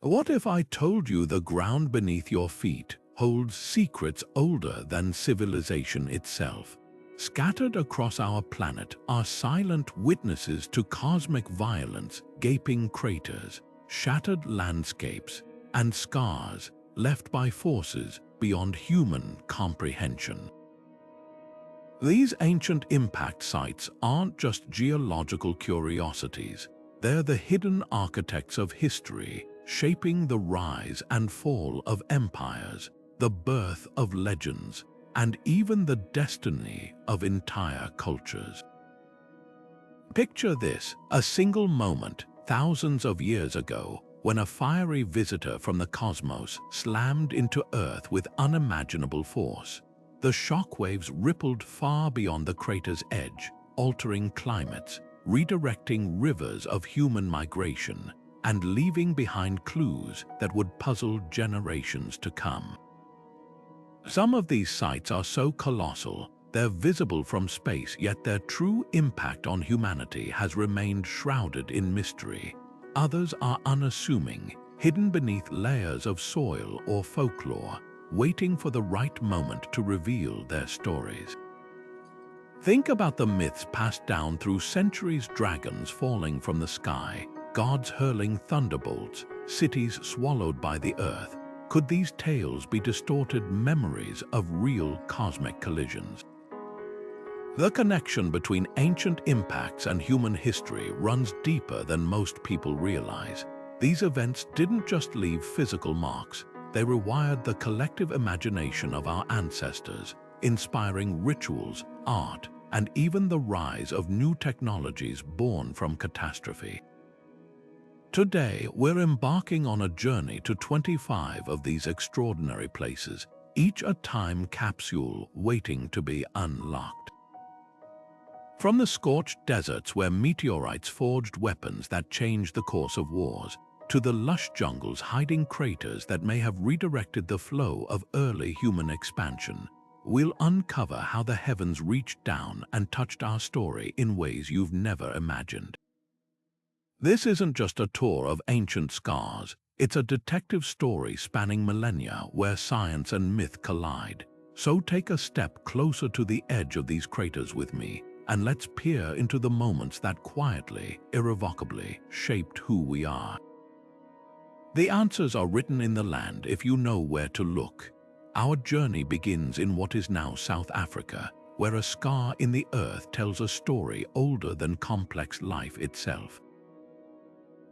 What if I told you the ground beneath your feet holds secrets older than civilization itself? Scattered across our planet are silent witnesses to cosmic violence, gaping craters, shattered landscapes, and scars left by forces beyond human comprehension. These ancient impact sites aren't just geological curiosities. They're the hidden architects of history, shaping the rise and fall of empires, the birth of legends, and even the destiny of entire cultures. Picture this, a single moment, thousands of years ago, when a fiery visitor from the cosmos slammed into Earth with unimaginable force. The shockwaves rippled far beyond the crater's edge, altering climates, redirecting rivers of human migration, and leaving behind clues that would puzzle generations to come. Some of these sites are so colossal, they're visible from space, yet their true impact on humanity has remained shrouded in mystery. Others are unassuming, hidden beneath layers of soil or folklore, waiting for the right moment to reveal their stories. Think about the myths passed down through centuries: dragons falling from the sky, gods hurling thunderbolts, cities swallowed by the earth. Could these tales be distorted memories of real cosmic collisions? The connection between ancient impacts and human history runs deeper than most people realize. These events didn't just leave physical marks, they rewired the collective imagination of our ancestors, inspiring rituals, art, and even the rise of new technologies born from catastrophe. Today, we're embarking on a journey to 25 of these extraordinary places, each a time capsule waiting to be unlocked. From the scorched deserts where meteorites forged weapons that changed the course of wars, to the lush jungles hiding craters that may have redirected the flow of early human expansion, we'll uncover how the heavens reached down and touched our story in ways you've never imagined. This isn't just a tour of ancient scars, it's a detective story spanning millennia where science and myth collide. So take a step closer to the edge of these craters with me, and let's peer into the moments that quietly, irrevocably shaped who we are. The answers are written in the land if you know where to look. Our journey begins in what is now South Africa, where a scar in the earth tells a story older than complex life itself.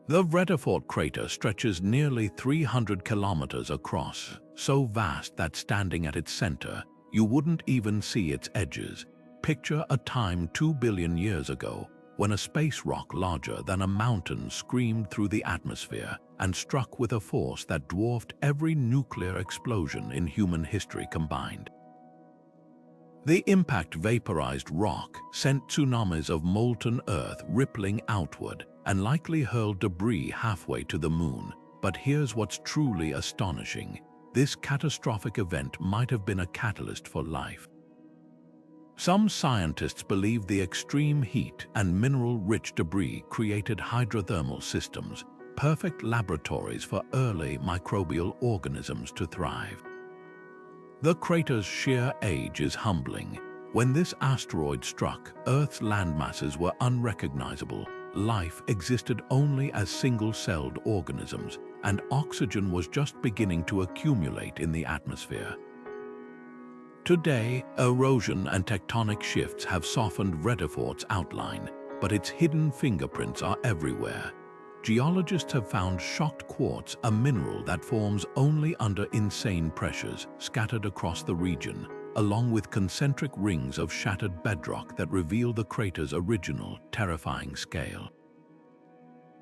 The Vredefort crater stretches nearly 300 kilometers across, so vast that standing at its center, you wouldn't even see its edges. Picture a time 2 billion years ago, when a space rock larger than a mountain screamed through the atmosphere and struck with a force that dwarfed every nuclear explosion in human history combined. The impact vaporized rock, sent tsunamis of molten earth rippling outward, and likely hurled debris halfway to the moon. But here's what's truly astonishing. This catastrophic event might have been a catalyst for life. Some scientists believe the extreme heat and mineral-rich debris created hydrothermal systems, perfect laboratories for early microbial organisms to thrive. The crater's sheer age is humbling. When this asteroid struck, Earth's landmasses were unrecognizable. Life existed only as single-celled organisms, and oxygen was just beginning to accumulate in the atmosphere. Today, erosion and tectonic shifts have softened Vredefort's outline, but its hidden fingerprints are everywhere. Geologists have found shocked quartz, a mineral that forms only under insane pressures, scattered across the region, along with concentric rings of shattered bedrock that reveal the crater's original, terrifying scale.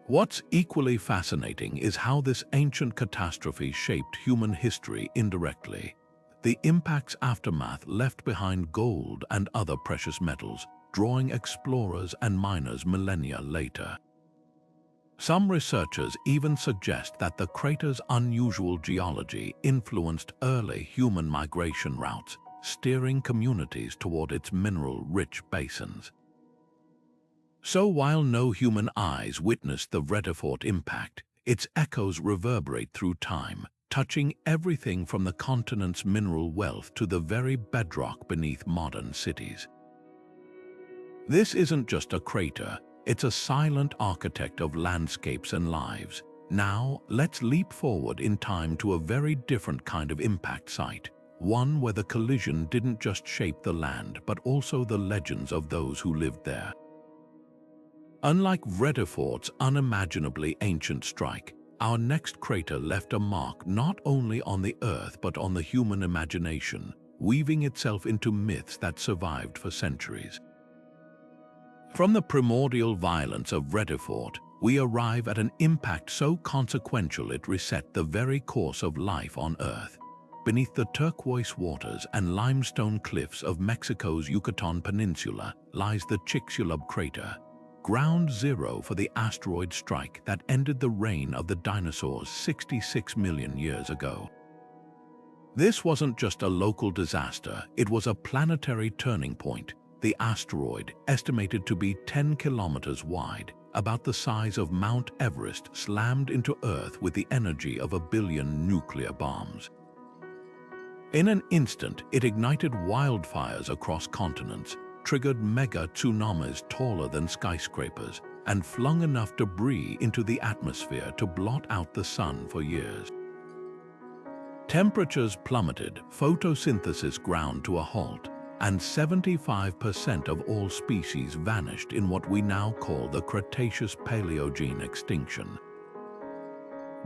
What's equally fascinating is how this ancient catastrophe shaped human history indirectly. The impact's aftermath left behind gold and other precious metals, drawing explorers and miners millennia later. Some researchers even suggest that the crater's unusual geology influenced early human migration routes, steering communities toward its mineral-rich basins. So while no human eyes witnessed the Vredefort impact, its echoes reverberate through time, touching everything from the continent's mineral wealth to the very bedrock beneath modern cities. This isn't just a crater, it's a silent architect of landscapes and lives. Now, let's leap forward in time to a very different kind of impact site, one where the collision didn't just shape the land but also the legends of those who lived there. Unlike Vredefort's unimaginably ancient strike, our next crater left a mark not only on the Earth but on the human imagination, weaving itself into myths that survived for centuries. From the primordial violence of Vredefort, we arrive at an impact so consequential it reset the very course of life on Earth. Beneath the turquoise waters and limestone cliffs of Mexico's Yucatan Peninsula lies the Chicxulub crater, ground zero for the asteroid strike that ended the reign of the dinosaurs 66 million years ago. This wasn't just a local disaster, it was a planetary turning point. The asteroid, estimated to be 10 kilometers wide, about the size of Mount Everest, slammed into Earth with the energy of 1 billion nuclear bombs. In an instant, it ignited wildfires across continents, triggered mega tsunamis taller than skyscrapers, and flung enough debris into the atmosphere to blot out the sun for years. Temperatures plummeted, photosynthesis ground to a halt, and 75% of all species vanished in what we now call the Cretaceous-Paleogene extinction.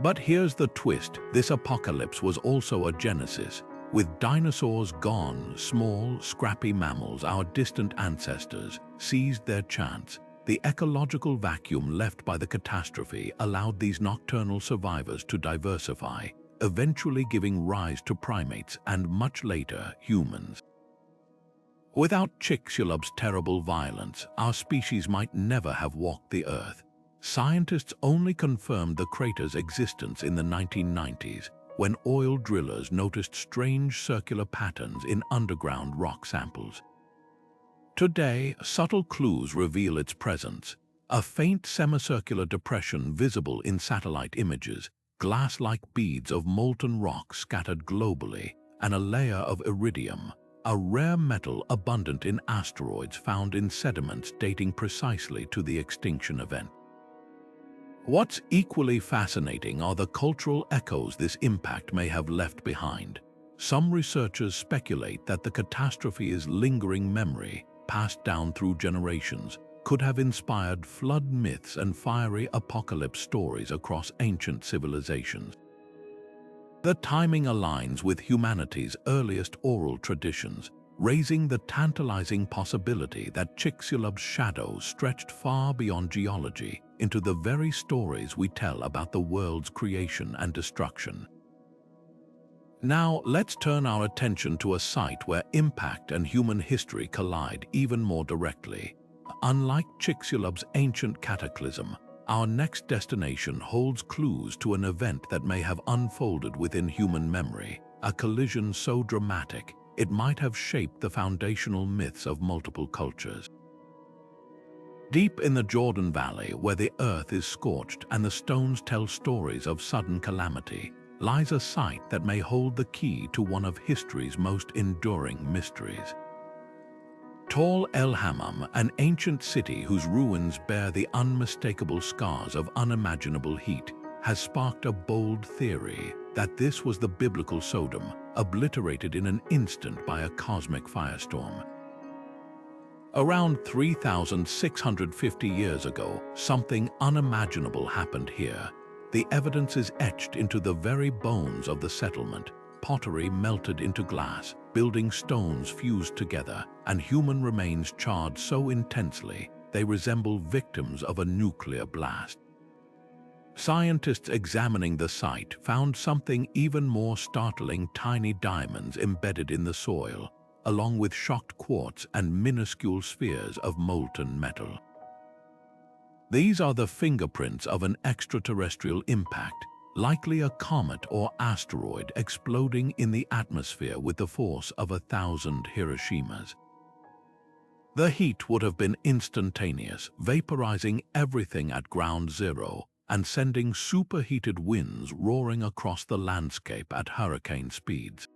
But here's the twist: this apocalypse was also a genesis. With dinosaurs gone, small, scrappy mammals, our distant ancestors, seized their chance. The ecological vacuum left by the catastrophe allowed these nocturnal survivors to diversify, eventually giving rise to primates and, much later, humans. Without Chicxulub's terrible violence, our species might never have walked the Earth. Scientists only confirmed the crater's existence in the 1990s, when oil drillers noticed strange circular patterns in underground rock samples. Today, subtle clues reveal its presence: a faint semicircular depression visible in satellite images, glass-like beads of molten rock scattered globally, and a layer of iridium, a rare metal abundant in asteroids found in sediments dating precisely to the extinction event. What's equally fascinating are the cultural echoes this impact may have left behind. Some researchers speculate that the catastrophe's lingering memory, passed down through generations, could have inspired flood myths and fiery apocalypse stories across ancient civilizations. The timing aligns with humanity's earliest oral traditions, raising the tantalizing possibility that Chicxulub's shadow stretched far beyond geology into the very stories we tell about the world's creation and destruction. Now, let's turn our attention to a site where impact and human history collide even more directly. Unlike Chicxulub's ancient cataclysm, our next destination holds clues to an event that may have unfolded within human memory, a collision so dramatic it might have shaped the foundational myths of multiple cultures. Deep in the Jordan Valley, where the earth is scorched and the stones tell stories of sudden calamity, lies a site that may hold the key to one of history's most enduring mysteries. Tall el-Hammam, an ancient city whose ruins bear the unmistakable scars of unimaginable heat, has sparked a bold theory that this was the biblical Sodom, obliterated in an instant by a cosmic firestorm. Around 3,650 years ago, something unimaginable happened here. The evidence is etched into the very bones of the settlement. Pottery melted into glass, building stones fused together, and human remains charred so intensely they resemble victims of a nuclear blast. Scientists examining the site found something even more startling: tiny diamonds embedded in the soil, along with shocked quartz and minuscule spheres of molten metal. These are the fingerprints of an extraterrestrial impact, likely a comet or asteroid exploding in the atmosphere with the force of 1,000 Hiroshimas. The heat would have been instantaneous, vaporizing everything at ground zero, and sending superheated winds roaring across the landscape at hurricane speeds.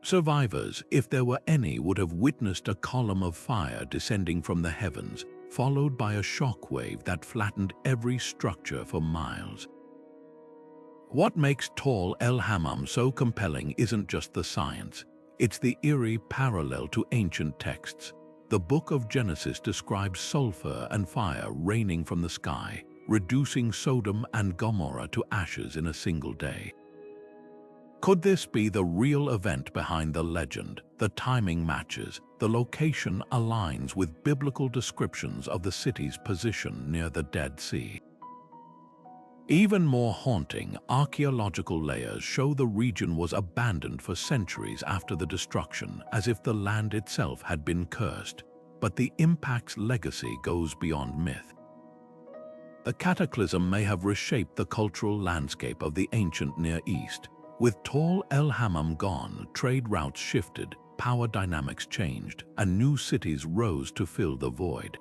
Survivors, if there were any, would have witnessed a column of fire descending from the heavens, followed by a shock wave that flattened every structure for miles. What makes tall el-Hammam so compelling isn't just the science, it's the eerie parallel to ancient texts. The Book of Genesis describes sulfur and fire raining from the sky, reducing Sodom and Gomorrah to ashes in a single day. Could this be the real event behind the legend? The timing matches, the location aligns with biblical descriptions of the city's position near the Dead Sea. Even more haunting, archaeological layers show the region was abandoned for centuries after the destruction, as if the land itself had been cursed. But the impact's legacy goes beyond myth. The cataclysm may have reshaped the cultural landscape of the ancient Near East. With tall el-Hammam gone, trade routes shifted, power dynamics changed, and new cities rose to fill the void.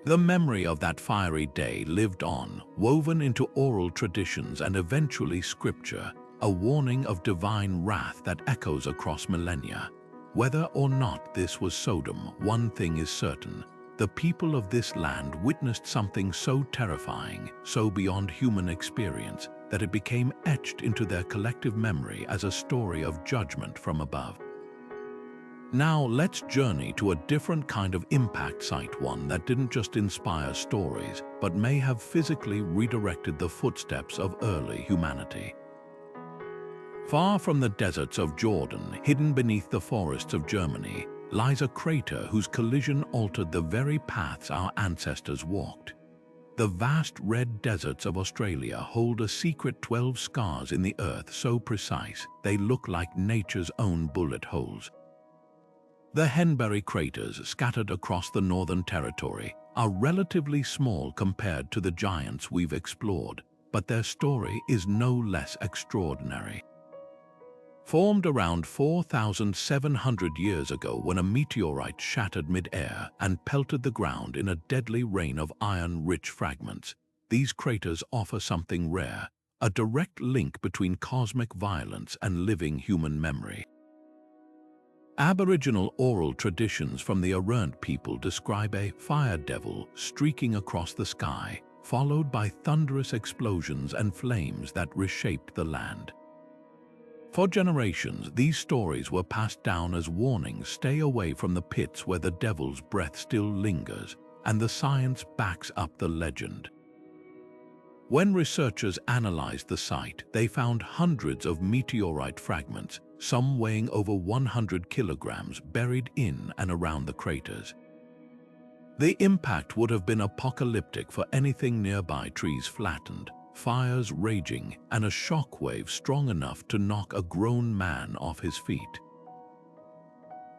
The memory of that fiery day lived on, woven into oral traditions and eventually scripture, a warning of divine wrath that echoes across millennia. Whether or not this was Sodom, one thing is certain. The people of this land witnessed something so terrifying, so beyond human experience, that it became etched into their collective memory as a story of judgment from above. Now let's journey to a different kind of impact site, one that didn't just inspire stories, but may have physically redirected the footsteps of early humanity. Far from the deserts of Jordan, hidden beneath the forests of Germany, lies a crater whose collision altered the very paths our ancestors walked. The vast red deserts of Australia hold a secret 12 scars in the earth so precise they look like nature's own bullet holes. The Henberry craters scattered across the Northern Territory are relatively small compared to the giants we've explored, but their story is no less extraordinary. Formed around 4,700 years ago when a meteorite shattered mid-air and pelted the ground in a deadly rain of iron-rich fragments, these craters offer something rare, a direct link between cosmic violence and living human memory. Aboriginal oral traditions from the Arrernte people describe a fire devil streaking across the sky, followed by thunderous explosions and flames that reshaped the land. For generations, these stories were passed down as warnings: stay away from the pits where the devil's breath still lingers, and the science backs up the legend. When researchers analyzed the site, they found hundreds of meteorite fragments, some weighing over 100 kilograms, buried in and around the craters. The impact would have been apocalyptic for anything nearby: trees flattened, fires raging, and a shockwave strong enough to knock a grown man off his feet.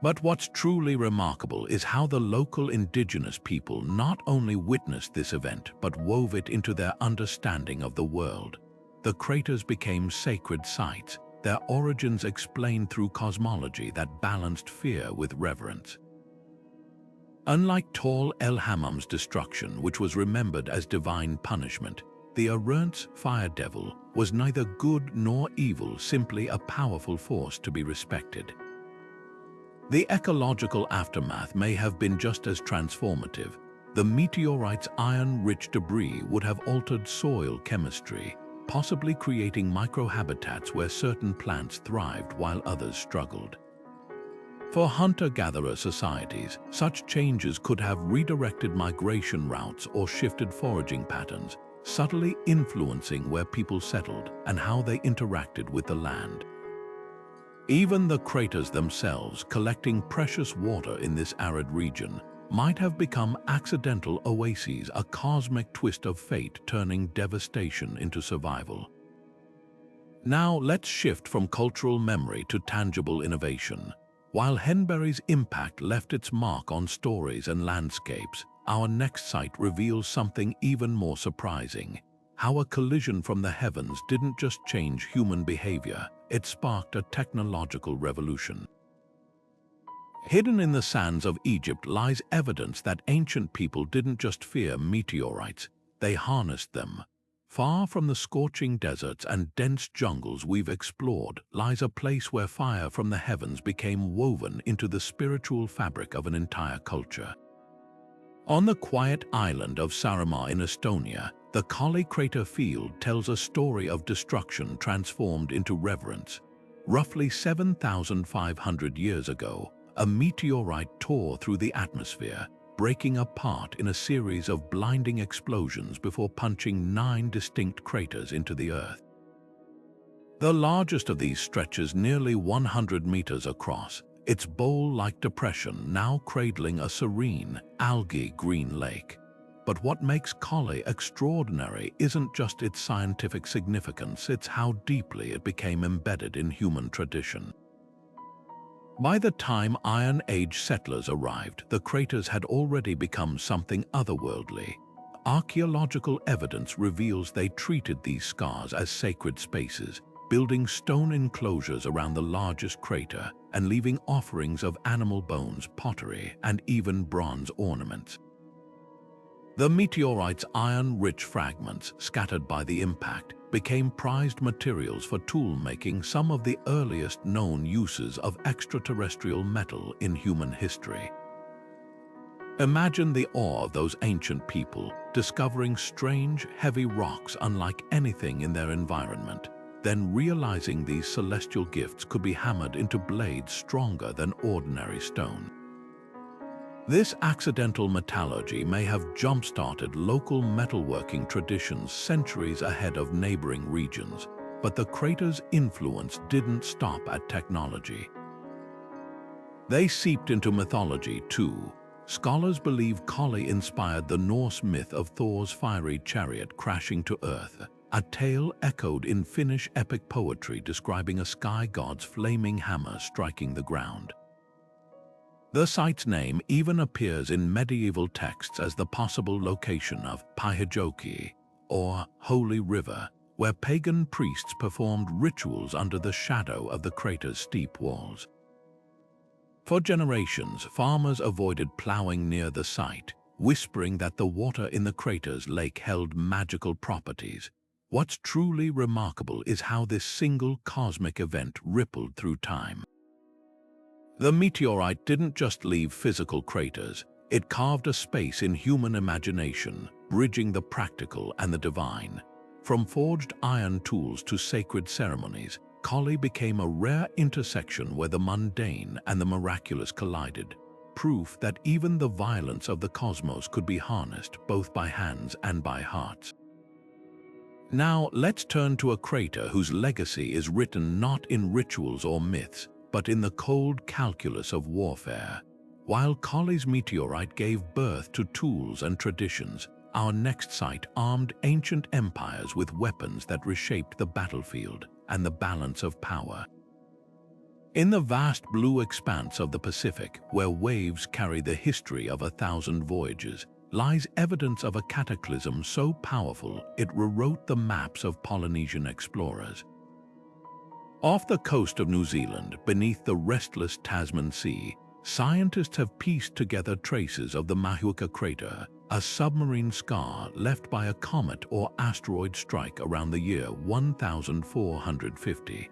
But what's truly remarkable is how the local indigenous people not only witnessed this event but wove it into their understanding of the world. The craters became sacred sites, their origins explained through cosmology that balanced fear with reverence. Unlike tall el-Hammam's destruction, which was remembered as divine punishment, the Arrernte's fire devil was neither good nor evil, simply a powerful force to be respected. The ecological aftermath may have been just as transformative. The meteorite's iron-rich debris would have altered soil chemistry, possibly creating microhabitats where certain plants thrived while others struggled. For hunter-gatherer societies, such changes could have redirected migration routes or shifted foraging patterns, subtly influencing where people settled and how they interacted with the land. Even the craters themselves, collecting precious water in this arid region, might have become accidental oases, a cosmic twist of fate turning devastation into survival. Now let's shift from cultural memory to tangible innovation. While Henbury's impact left its mark on stories and landscapes, our next site reveals something even more surprising: how a collision from the heavens didn't just change human behavior, it sparked a technological revolution. Hidden in the sands of Egypt lies evidence that ancient people didn't just fear meteorites, they harnessed them. Far from the scorching deserts and dense jungles we've explored lies a place where fire from the heavens became woven into the spiritual fabric of an entire culture. On the quiet island of Saaremaa in Estonia, the Kaali crater field tells a story of destruction transformed into reverence. Roughly 7,500 years ago, a meteorite tore through the atmosphere, breaking apart in a series of blinding explosions before punching 9 distinct craters into the Earth. The largest of these stretches nearly 100 meters across, its bowl-like depression now cradling a serene, algae-green lake. But what makes Kaali extraordinary isn't just its scientific significance, it's how deeply it became embedded in human tradition. By the time Iron Age settlers arrived, the craters had already become something otherworldly. Archaeological evidence reveals they treated these scars as sacred spaces, building stone enclosures around the largest crater and leaving offerings of animal bones, pottery, and even bronze ornaments. The meteorite's iron-rich fragments, scattered by the impact, became prized materials for tool-making, some of the earliest known uses of extraterrestrial metal in human history. Imagine the awe of those ancient people, discovering strange, heavy rocks unlike anything in their environment, then realizing these celestial gifts could be hammered into blades stronger than ordinary stone. This accidental metallurgy may have jump-started local metalworking traditions centuries ahead of neighboring regions, but the craters' influence didn't stop at technology. They seeped into mythology too. Scholars believe Kaali inspired the Norse myth of Thor's fiery chariot crashing to earth, a tale echoed in Finnish epic poetry describing a sky god's flaming hammer striking the ground. The site's name even appears in medieval texts as the possible location of Pyhäjoki, or Holy River, where pagan priests performed rituals under the shadow of the crater's steep walls. For generations, farmers avoided plowing near the site, whispering that the water in the crater's lake held magical properties. What's truly remarkable is how this single cosmic event rippled through time. The meteorite didn't just leave physical craters, it carved a space in human imagination, bridging the practical and the divine. From forged iron tools to sacred ceremonies, Kaali became a rare intersection where the mundane and the miraculous collided, proof that even the violence of the cosmos could be harnessed both by hands and by hearts. Now let's turn to a crater whose legacy is written not in rituals or myths, but in the cold calculus of warfare. While Kaali's meteorite gave birth to tools and traditions, our next site armed ancient empires with weapons that reshaped the battlefield and the balance of power. In the vast blue expanse of the Pacific, where waves carry the history of 1,000 voyages, lies evidence of a cataclysm so powerful it rewrote the maps of Polynesian explorers. Off the coast of New Zealand, beneath the restless Tasman Sea, scientists have pieced together traces of the Mahuka crater, a submarine scar left by a comet or asteroid strike around the year 1450.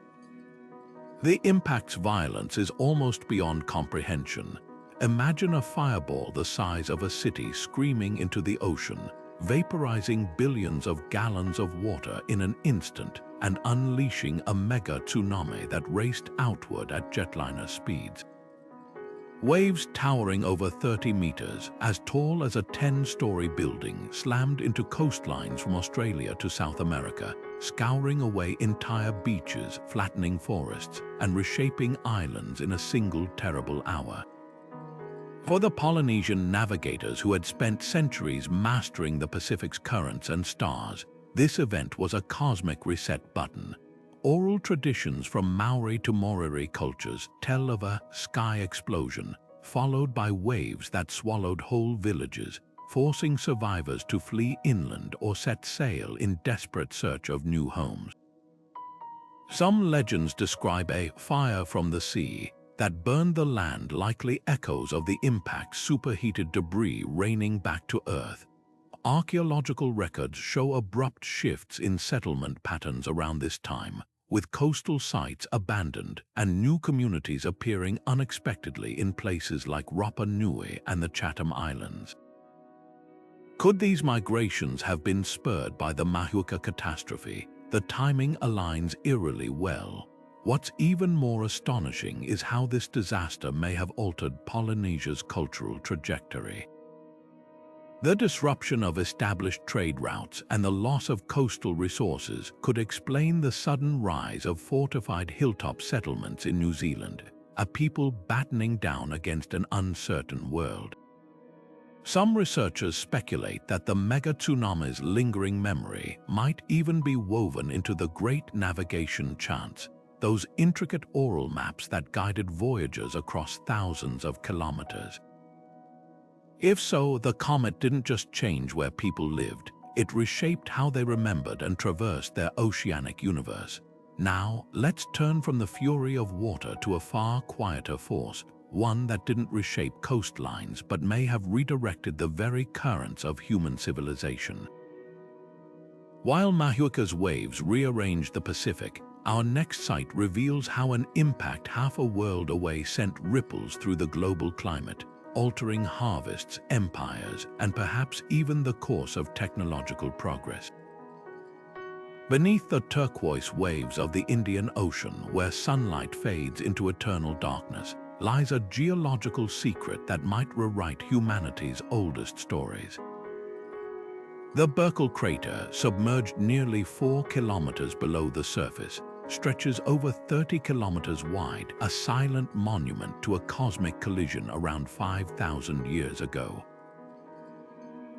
The impact's violence is almost beyond comprehension. Imagine a fireball the size of a city screaming into the ocean, vaporizing billions of gallons of water in an instant and unleashing a mega tsunami that raced outward at jetliner speeds. Waves towering over 30 meters, as tall as a 10-story building, slammed into coastlines from Australia to South America, scouring away entire beaches, flattening forests, and reshaping islands in a single terrible hour. For the Polynesian navigators who had spent centuries mastering the Pacific's currents and stars, this event was a cosmic reset button. Oral traditions from Maori to Moriri cultures tell of a sky explosion, followed by waves that swallowed whole villages, forcing survivors to flee inland or set sail in desperate search of new homes. Some legends describe a fire from the sea that burned the land, likely echoes of the impact's superheated debris raining back to Earth. Archaeological records show abrupt shifts in settlement patterns around this time, with coastal sites abandoned and new communities appearing unexpectedly in places like Rapa Nui and the Chatham Islands. Could these migrations have been spurred by the Mahuka catastrophe? The timing aligns eerily well. What's even more astonishing is how this disaster may have altered Polynesia's cultural trajectory. The disruption of established trade routes and the loss of coastal resources could explain the sudden rise of fortified hilltop settlements in New Zealand, a people battening down against an uncertain world. Some researchers speculate that the mega-tsunami's lingering memory might even be woven into the Great Navigation Chants, those intricate oral maps that guided voyagers across thousands of kilometers. If so, the comet didn't just change where people lived, it reshaped how they remembered and traversed their oceanic universe. Now, let's turn from the fury of water to a far quieter force, one that didn't reshape coastlines but may have redirected the very currents of human civilization. While Mahuka's waves rearranged the Pacific, our next site reveals how an impact half a world away sent ripples through the global climate, altering harvests, empires, and perhaps even the course of technological progress. Beneath the turquoise waves of the Indian Ocean, where sunlight fades into eternal darkness, lies a geological secret that might rewrite humanity's oldest stories. The Burckle crater, submerged nearly 4 kilometers below the surface, stretches over 30 kilometers wide, a silent monument to a cosmic collision around 5,000 years ago.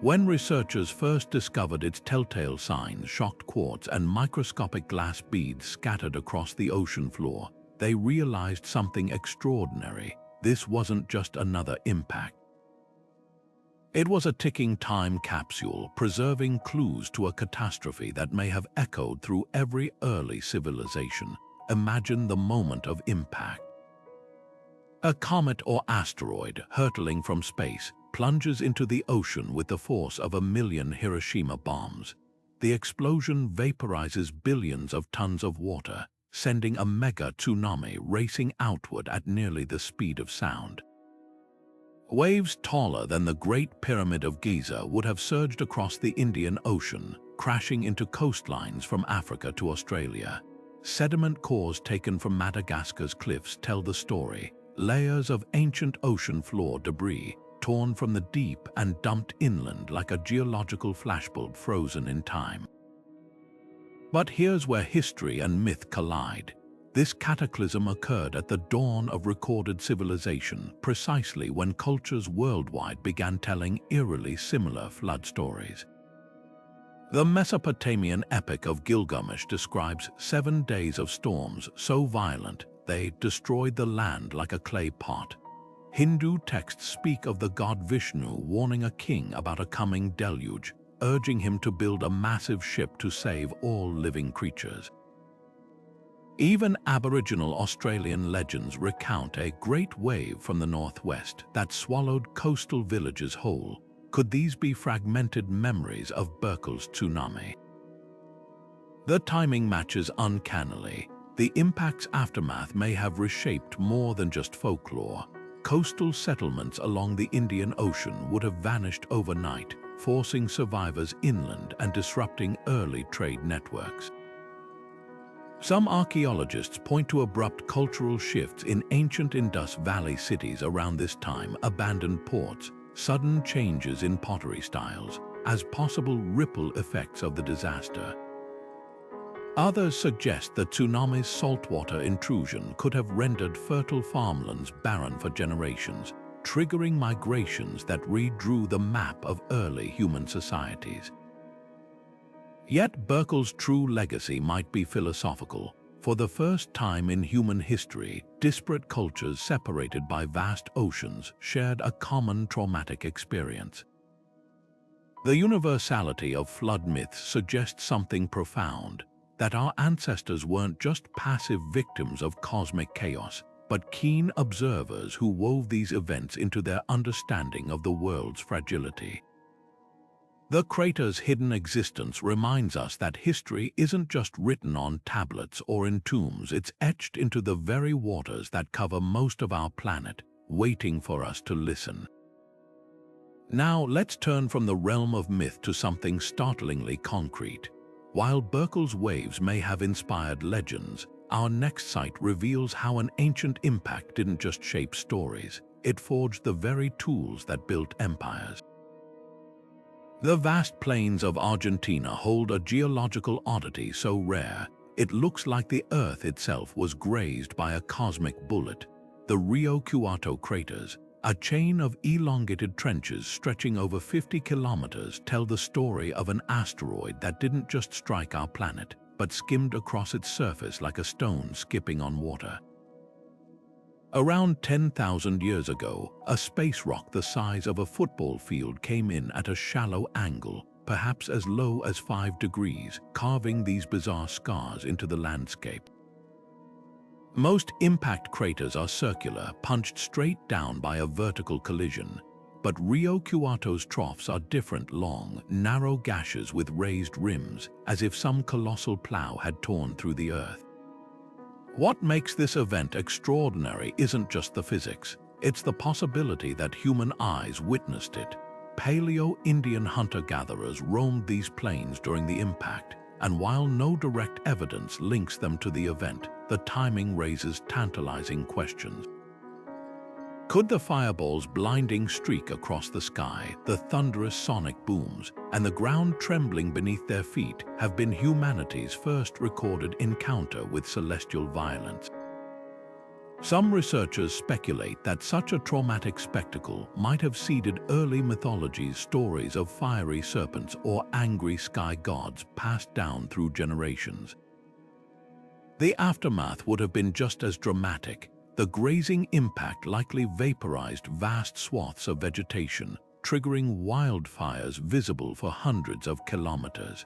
When researchers first discovered its telltale signs, shocked quartz and microscopic glass beads scattered across the ocean floor, they realized something extraordinary. This wasn't just another impact. It was a ticking time capsule, preserving clues to a catastrophe that may have echoed through every early civilization. Imagine the moment of impact. A comet or asteroid, hurtling from space, plunges into the ocean with the force of 1,000,000 Hiroshima bombs. The explosion vaporizes billions of tons of water, sending a mega tsunami racing outward at nearly the speed of sound. Waves taller than the Great Pyramid of Giza would have surged across the Indian Ocean, crashing into coastlines from Africa to Australia. Sediment cores taken from Madagascar's cliffs tell the story, layers of ancient ocean floor debris, torn from the deep and dumped inland like a geological flashbulb frozen in time. But here's where history and myth collide. This cataclysm occurred at the dawn of recorded civilization, precisely when cultures worldwide began telling eerily similar flood stories. The Mesopotamian epic of Gilgamesh describes 7 days of storms so violent they destroyed the land like a clay pot. Hindu texts speak of the god Vishnu warning a king about a coming deluge, urging him to build a massive ship to save all living creatures. Even Aboriginal Australian legends recount a great wave from the northwest that swallowed coastal villages whole. Could these be fragmented memories of Burckle's tsunami? The timing matches uncannily. The impact's aftermath may have reshaped more than just folklore. Coastal settlements along the Indian Ocean would have vanished overnight, forcing survivors inland and disrupting early trade networks. Some archaeologists point to abrupt cultural shifts in ancient Indus Valley cities around this time, abandoned ports, sudden changes in pottery styles, as possible ripple effects of the disaster. Others suggest the tsunami's saltwater intrusion could have rendered fertile farmlands barren for generations, triggering migrations that redrew the map of early human societies. Yet Burckle's true legacy might be philosophical. For the first time in human history, disparate cultures separated by vast oceans shared a common traumatic experience. The universality of flood myths suggests something profound, that our ancestors weren't just passive victims of cosmic chaos, but keen observers who wove these events into their understanding of the world's fragility. The crater's hidden existence reminds us that history isn't just written on tablets or in tombs, it's etched into the very waters that cover most of our planet, waiting for us to listen. Now let's turn from the realm of myth to something startlingly concrete. While Burckle's waves may have inspired legends, our next site reveals how an ancient impact didn't just shape stories, it forged the very tools that built empires. The vast plains of Argentina hold a geological oddity so rare, it looks like the Earth itself was grazed by a cosmic bullet. The Rio Cuato craters, a chain of elongated trenches stretching over 50 kilometers, tell the story of an asteroid that didn't just strike our planet, but skimmed across its surface like a stone skipping on water. Around 10,000 years ago, a space rock the size of a football field came in at a shallow angle, perhaps as low as 5 degrees, carving these bizarre scars into the landscape. Most impact craters are circular, punched straight down by a vertical collision, but Rio Cuato's troughs are different, long, narrow gashes with raised rims, as if some colossal plow had torn through the earth. What makes this event extraordinary isn't just the physics, it's the possibility that human eyes witnessed it. Paleo-Indian hunter-gatherers roamed these plains during the impact, and while no direct evidence links them to the event, the timing raises tantalizing questions. Could the fireball's blinding streak across the sky, the thunderous sonic booms, and the ground trembling beneath their feet have been humanity's first recorded encounter with celestial violence? Some researchers speculate that such a traumatic spectacle might have seeded early mythology's stories of fiery serpents or angry sky gods passed down through generations. The aftermath would have been just as dramatic. The grazing impact likely vaporized vast swaths of vegetation, triggering wildfires visible for hundreds of kilometers.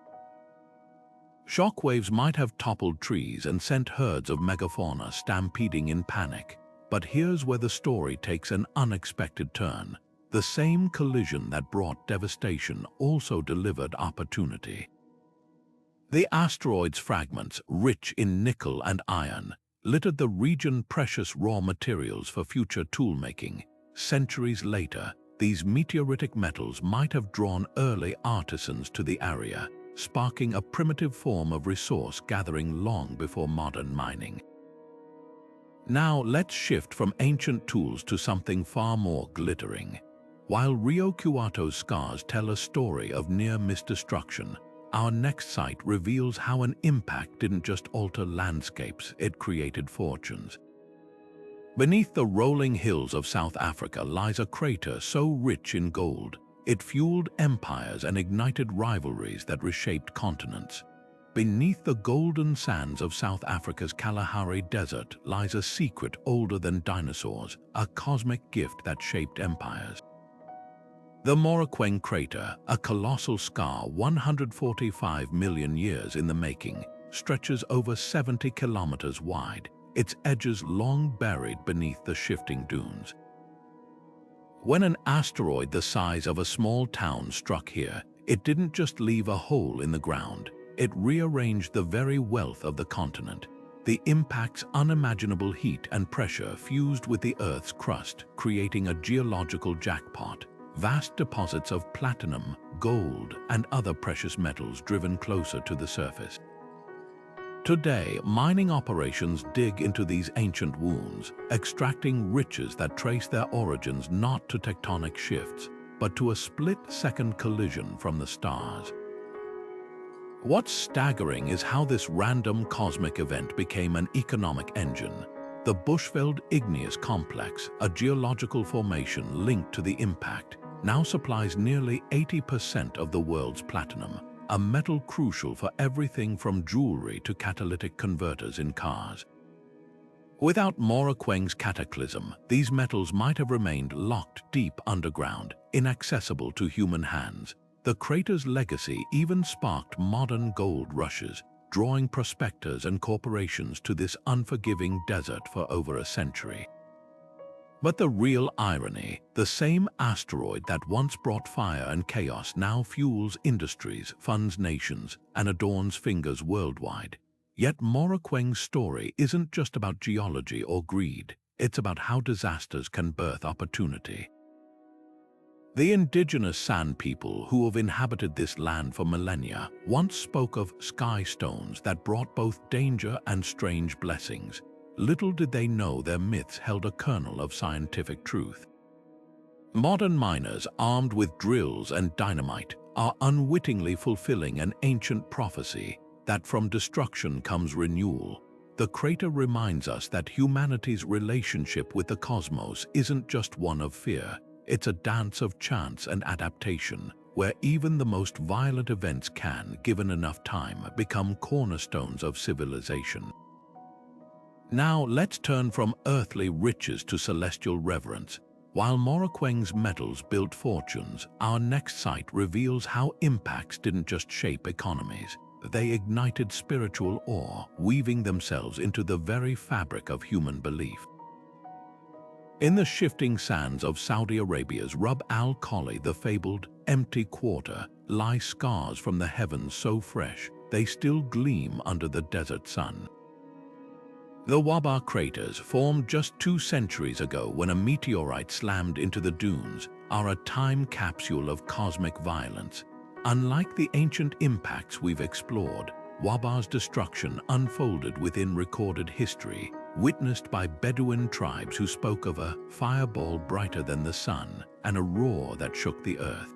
Shockwaves might have toppled trees and sent herds of megafauna stampeding in panic. But here's where the story takes an unexpected turn. The same collision that brought devastation also delivered opportunity. The asteroid's fragments, rich in nickel and iron, littered the region's precious raw materials for future toolmaking. Centuries later, these meteoritic metals might have drawn early artisans to the area, sparking a primitive form of resource gathering long before modern mining. Now let's shift from ancient tools to something far more glittering. While Rio Cuato's scars tell a story of near-miss destruction, our next site reveals how an impact didn't just alter landscapes, it created fortunes. Beneath the rolling hills of South Africa lies a crater so rich in gold, it fueled empires and ignited rivalries that reshaped continents. Beneath the golden sands of South Africa's Kalahari Desert lies a secret older than dinosaurs, a cosmic gift that shaped empires. The Moraquin crater, a colossal scar 145 million years in the making, stretches over 70 kilometers wide, its edges long buried beneath the shifting dunes. When an asteroid the size of a small town struck here, it didn't just leave a hole in the ground, it rearranged the very wealth of the continent. The impact's unimaginable heat and pressure fused with the Earth's crust, creating a geological jackpot. Vast deposits of platinum, gold, and other precious metals driven closer to the surface. Today, mining operations dig into these ancient wounds, extracting riches that trace their origins not to tectonic shifts, but to a split-second collision from the stars. What's staggering is how this random cosmic event became an economic engine. The Bushveld Igneous Complex, a geological formation linked to the impact, now supplies nearly 80% of the world's platinum, a metal crucial for everything from jewelry to catalytic converters in cars. Without Moraquin's cataclysm, these metals might have remained locked deep underground, inaccessible to human hands. The crater's legacy even sparked modern gold rushes, drawing prospectors and corporations to this unforgiving desert for over a century. But the real irony, the same asteroid that once brought fire and chaos now fuels industries, funds nations, and adorns fingers worldwide. Yet Moraquin's story isn't just about geology or greed, it's about how disasters can birth opportunity. The indigenous San people who have inhabited this land for millennia once spoke of sky stones that brought both danger and strange blessings. Little did they know their myths held a kernel of scientific truth. Modern miners, armed with drills and dynamite, are unwittingly fulfilling an ancient prophecy that from destruction comes renewal. The crater reminds us that humanity's relationship with the cosmos isn't just one of fear. It's a dance of chance and adaptation, where even the most violent events can, given enough time, become cornerstones of civilization. Now let's turn from earthly riches to celestial reverence. While Moraquin's metals built fortunes, our next site reveals how impacts didn't just shape economies. They ignited spiritual awe, weaving themselves into the very fabric of human belief. In the shifting sands of Saudi Arabia's Rub al-Khali, the fabled empty quarter, lie scars from the heavens so fresh they still gleam under the desert sun. The Wobar craters, formed just 2 centuries ago when a meteorite slammed into the dunes, are a time capsule of cosmic violence. Unlike the ancient impacts we've explored, Wobar's destruction unfolded within recorded history, witnessed by Bedouin tribes who spoke of a fireball brighter than the sun and a roar that shook the earth.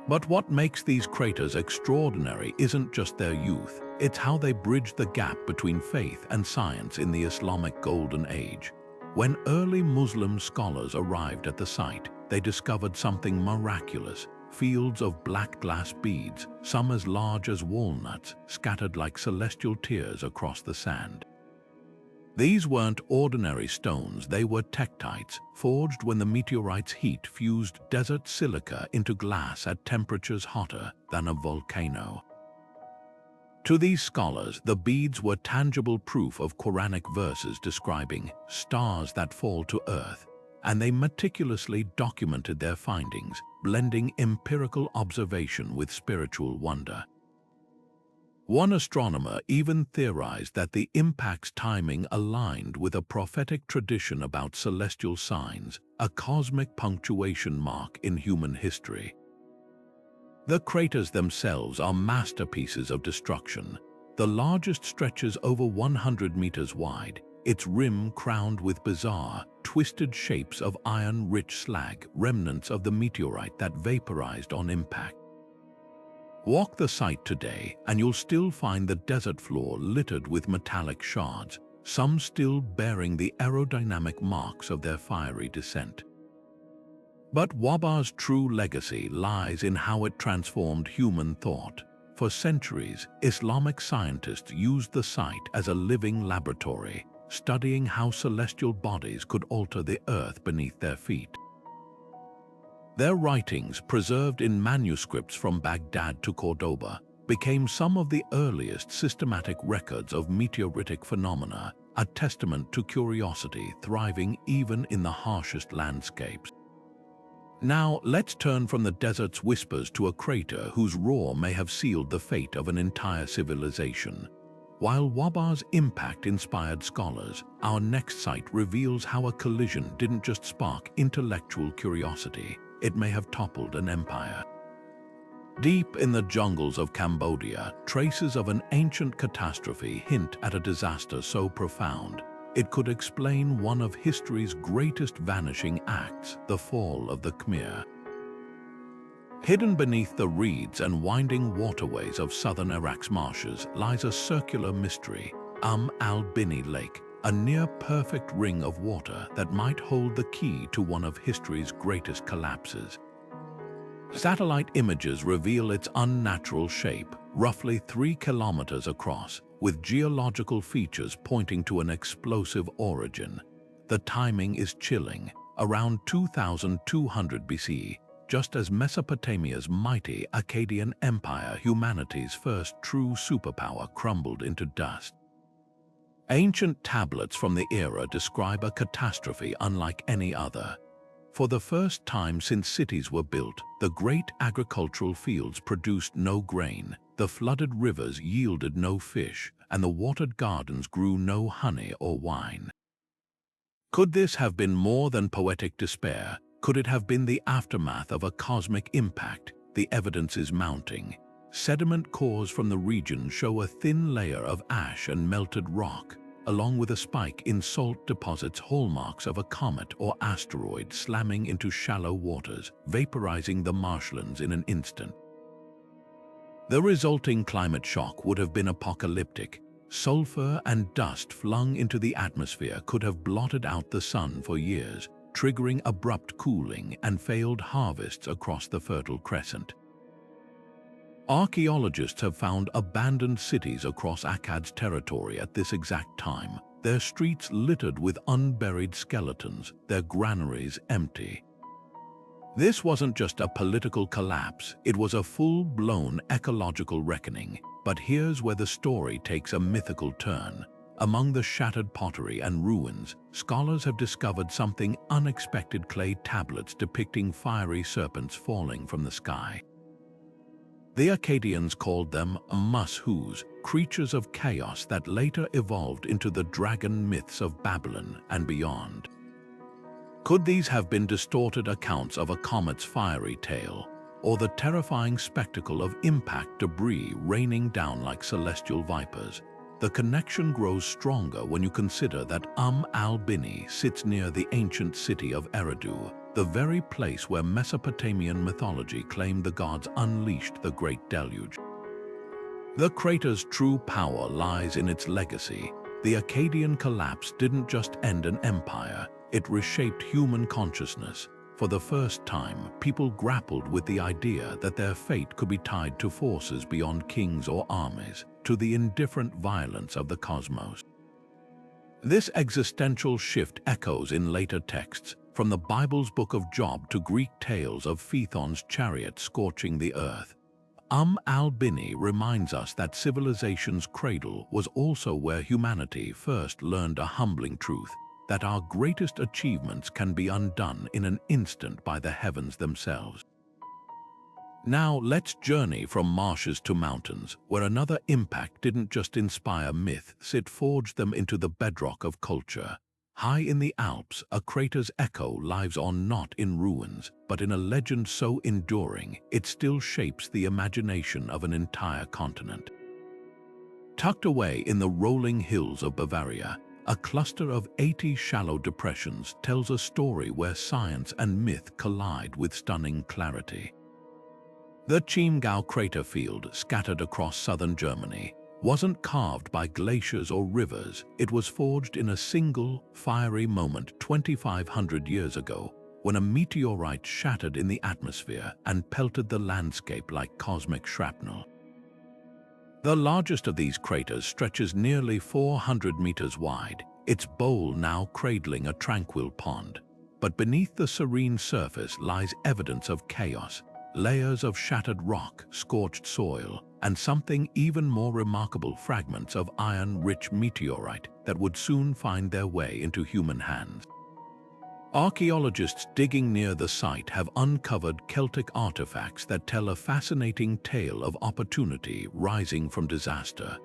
But what makes these craters extraordinary isn't just their youth, it's how they bridge the gap between faith and science in the Islamic Golden Age. When early Muslim scholars arrived at the site, they discovered something miraculous: fields of black glass beads, some as large as walnuts, scattered like celestial tears across the sand. These weren't ordinary stones, they were tektites, forged when the meteorite's heat fused desert silica into glass at temperatures hotter than a volcano. To these scholars, the beads were tangible proof of Quranic verses describing stars that fall to earth, and they meticulously documented their findings, blending empirical observation with spiritual wonder. One astronomer even theorized that the impact's timing aligned with a prophetic tradition about celestial signs, a cosmic punctuation mark in human history. The craters themselves are masterpieces of destruction. The largest stretches over 100 meters wide, its rim crowned with bizarre, twisted shapes of iron-rich slag, remnants of the meteorite that vaporized on impact. Walk the site today and you'll still find the desert floor littered with metallic shards, some still bearing the aerodynamic marks of their fiery descent. But Wobar's true legacy lies in how it transformed human thought. For centuries, Islamic scientists used the site as a living laboratory, studying how celestial bodies could alter the earth beneath their feet. Their writings, preserved in manuscripts from Baghdad to Cordoba, became some of the earliest systematic records of meteoritic phenomena, a testament to curiosity thriving even in the harshest landscapes. Now, let's turn from the desert's whispers to a crater whose roar may have sealed the fate of an entire civilization. While Wobar's impact inspired scholars, our next site reveals how a collision didn't just spark intellectual curiosity, it may have toppled an empire. Deep in the jungles of Cambodia, traces of an ancient catastrophe hint at a disaster so profound it could explain one of history's greatest vanishing acts, the fall of the Khmer. Hidden beneath the reeds and winding waterways of southern Iraq's marshes lies a circular mystery, al-Bini Lake, a near-perfect ring of water that might hold the key to one of history's greatest collapses. Satellite images reveal its unnatural shape, roughly 3 kilometers across, with geological features pointing to an explosive origin. The timing is chilling, around 2200 BC, just as Mesopotamia's mighty Akkadian Empire, humanity's first true superpower, crumbled into dust. Ancient tablets from the era describe a catastrophe unlike any other. For the first time since cities were built, the great agricultural fields produced no grain, the flooded rivers yielded no fish, and the watered gardens grew no honey or wine. Could this have been more than poetic despair? Could it have been the aftermath of a cosmic impact? The evidence is mounting. Sediment cores from the region show a thin layer of ash and melted rock, along with a spike in salt deposits, hallmarks of a comet or asteroid slamming into shallow waters, vaporizing the marshlands in an instant. The resulting climate shock would have been apocalyptic. Sulfur and dust flung into the atmosphere could have blotted out the sun for years, triggering abrupt cooling and failed harvests across the Fertile Crescent. Archaeologists have found abandoned cities across Akkad's territory at this exact time, their streets littered with unburied skeletons, their granaries empty. This wasn't just a political collapse, it was a full-blown ecological reckoning. But here's where the story takes a mythical turn. Among the shattered pottery and ruins, scholars have discovered something unexpected: clay tablets depicting fiery serpents falling from the sky. The Akkadians called them mushus, creatures of chaos that later evolved into the dragon myths of Babylon and beyond. Could these have been distorted accounts of a comet's fiery tail, or the terrifying spectacle of impact debris raining down like celestial vipers? The connection grows stronger when you consider that al-Bini sits near the ancient city of Eridu, the very place where Mesopotamian mythology claimed the gods unleashed the Great Deluge. The crater's true power lies in its legacy. The Akkadian collapse didn't just end an empire, it reshaped human consciousness. For the first time, people grappled with the idea that their fate could be tied to forces beyond kings or armies, to the indifferent violence of the cosmos. This existential shift echoes in later texts, from the Bible's Book of Job to Greek tales of Phaethon's chariot scorching the earth. Al-Bini reminds us that civilization's cradle was also where humanity first learned a humbling truth: that our greatest achievements can be undone in an instant by the heavens themselves. Now let's journey from marshes to mountains, where another impact didn't just inspire myths, it forged them into the bedrock of culture. High in the Alps, a crater's echo lives on, not in ruins, but in a legend so enduring it still shapes the imagination of an entire continent. Tucked away in the rolling hills of Bavaria, a cluster of 80 shallow depressions tells a story where science and myth collide with stunning clarity. The Chimgau crater field, scattered across southern Germany, wasn't carved by glaciers or rivers. It was forged in a single, fiery moment 2,500 years ago, when a meteorite shattered in the atmosphere and pelted the landscape like cosmic shrapnel. The largest of these craters stretches nearly 400 meters wide, its bowl now cradling a tranquil pond. But beneath the serene surface lies evidence of chaos: layers of shattered rock, scorched soil, and something even more remarkable: fragments of iron-rich meteorite that would soon find their way into human hands. Archaeologists digging near the site have uncovered Celtic artifacts that tell a fascinating tale of opportunity rising from disaster.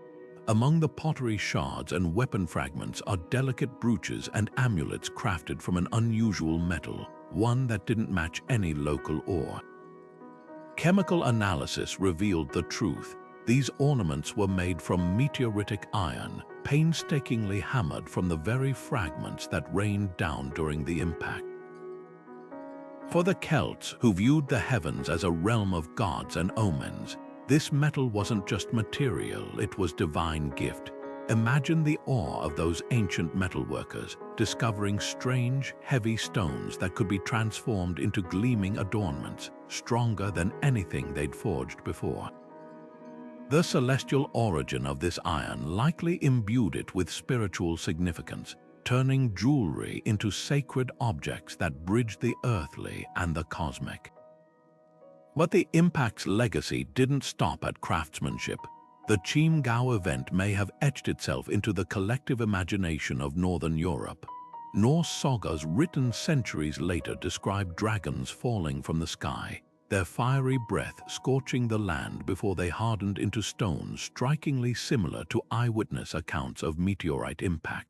Among the pottery shards and weapon fragments are delicate brooches and amulets crafted from an unusual metal, one that didn't match any local ore. Chemical analysis revealed the truth. These ornaments were made from meteoritic iron, painstakingly hammered from the very fragments that rained down during the impact. For the Celts, who viewed the heavens as a realm of gods and omens, this metal wasn't just material, it was divine gift. Imagine the awe of those ancient metalworkers, discovering strange, heavy stones that could be transformed into gleaming adornments, stronger than anything they'd forged before. The celestial origin of this iron likely imbued it with spiritual significance, turning jewelry into sacred objects that bridged the earthly and the cosmic. But the impact's legacy didn't stop at craftsmanship. The Chimgau event may have etched itself into the collective imagination of Northern Europe. Norse sagas written centuries later describe dragons falling from the sky, their fiery breath scorching the land before they hardened into stone, strikingly similar to eyewitness accounts of meteorite impact.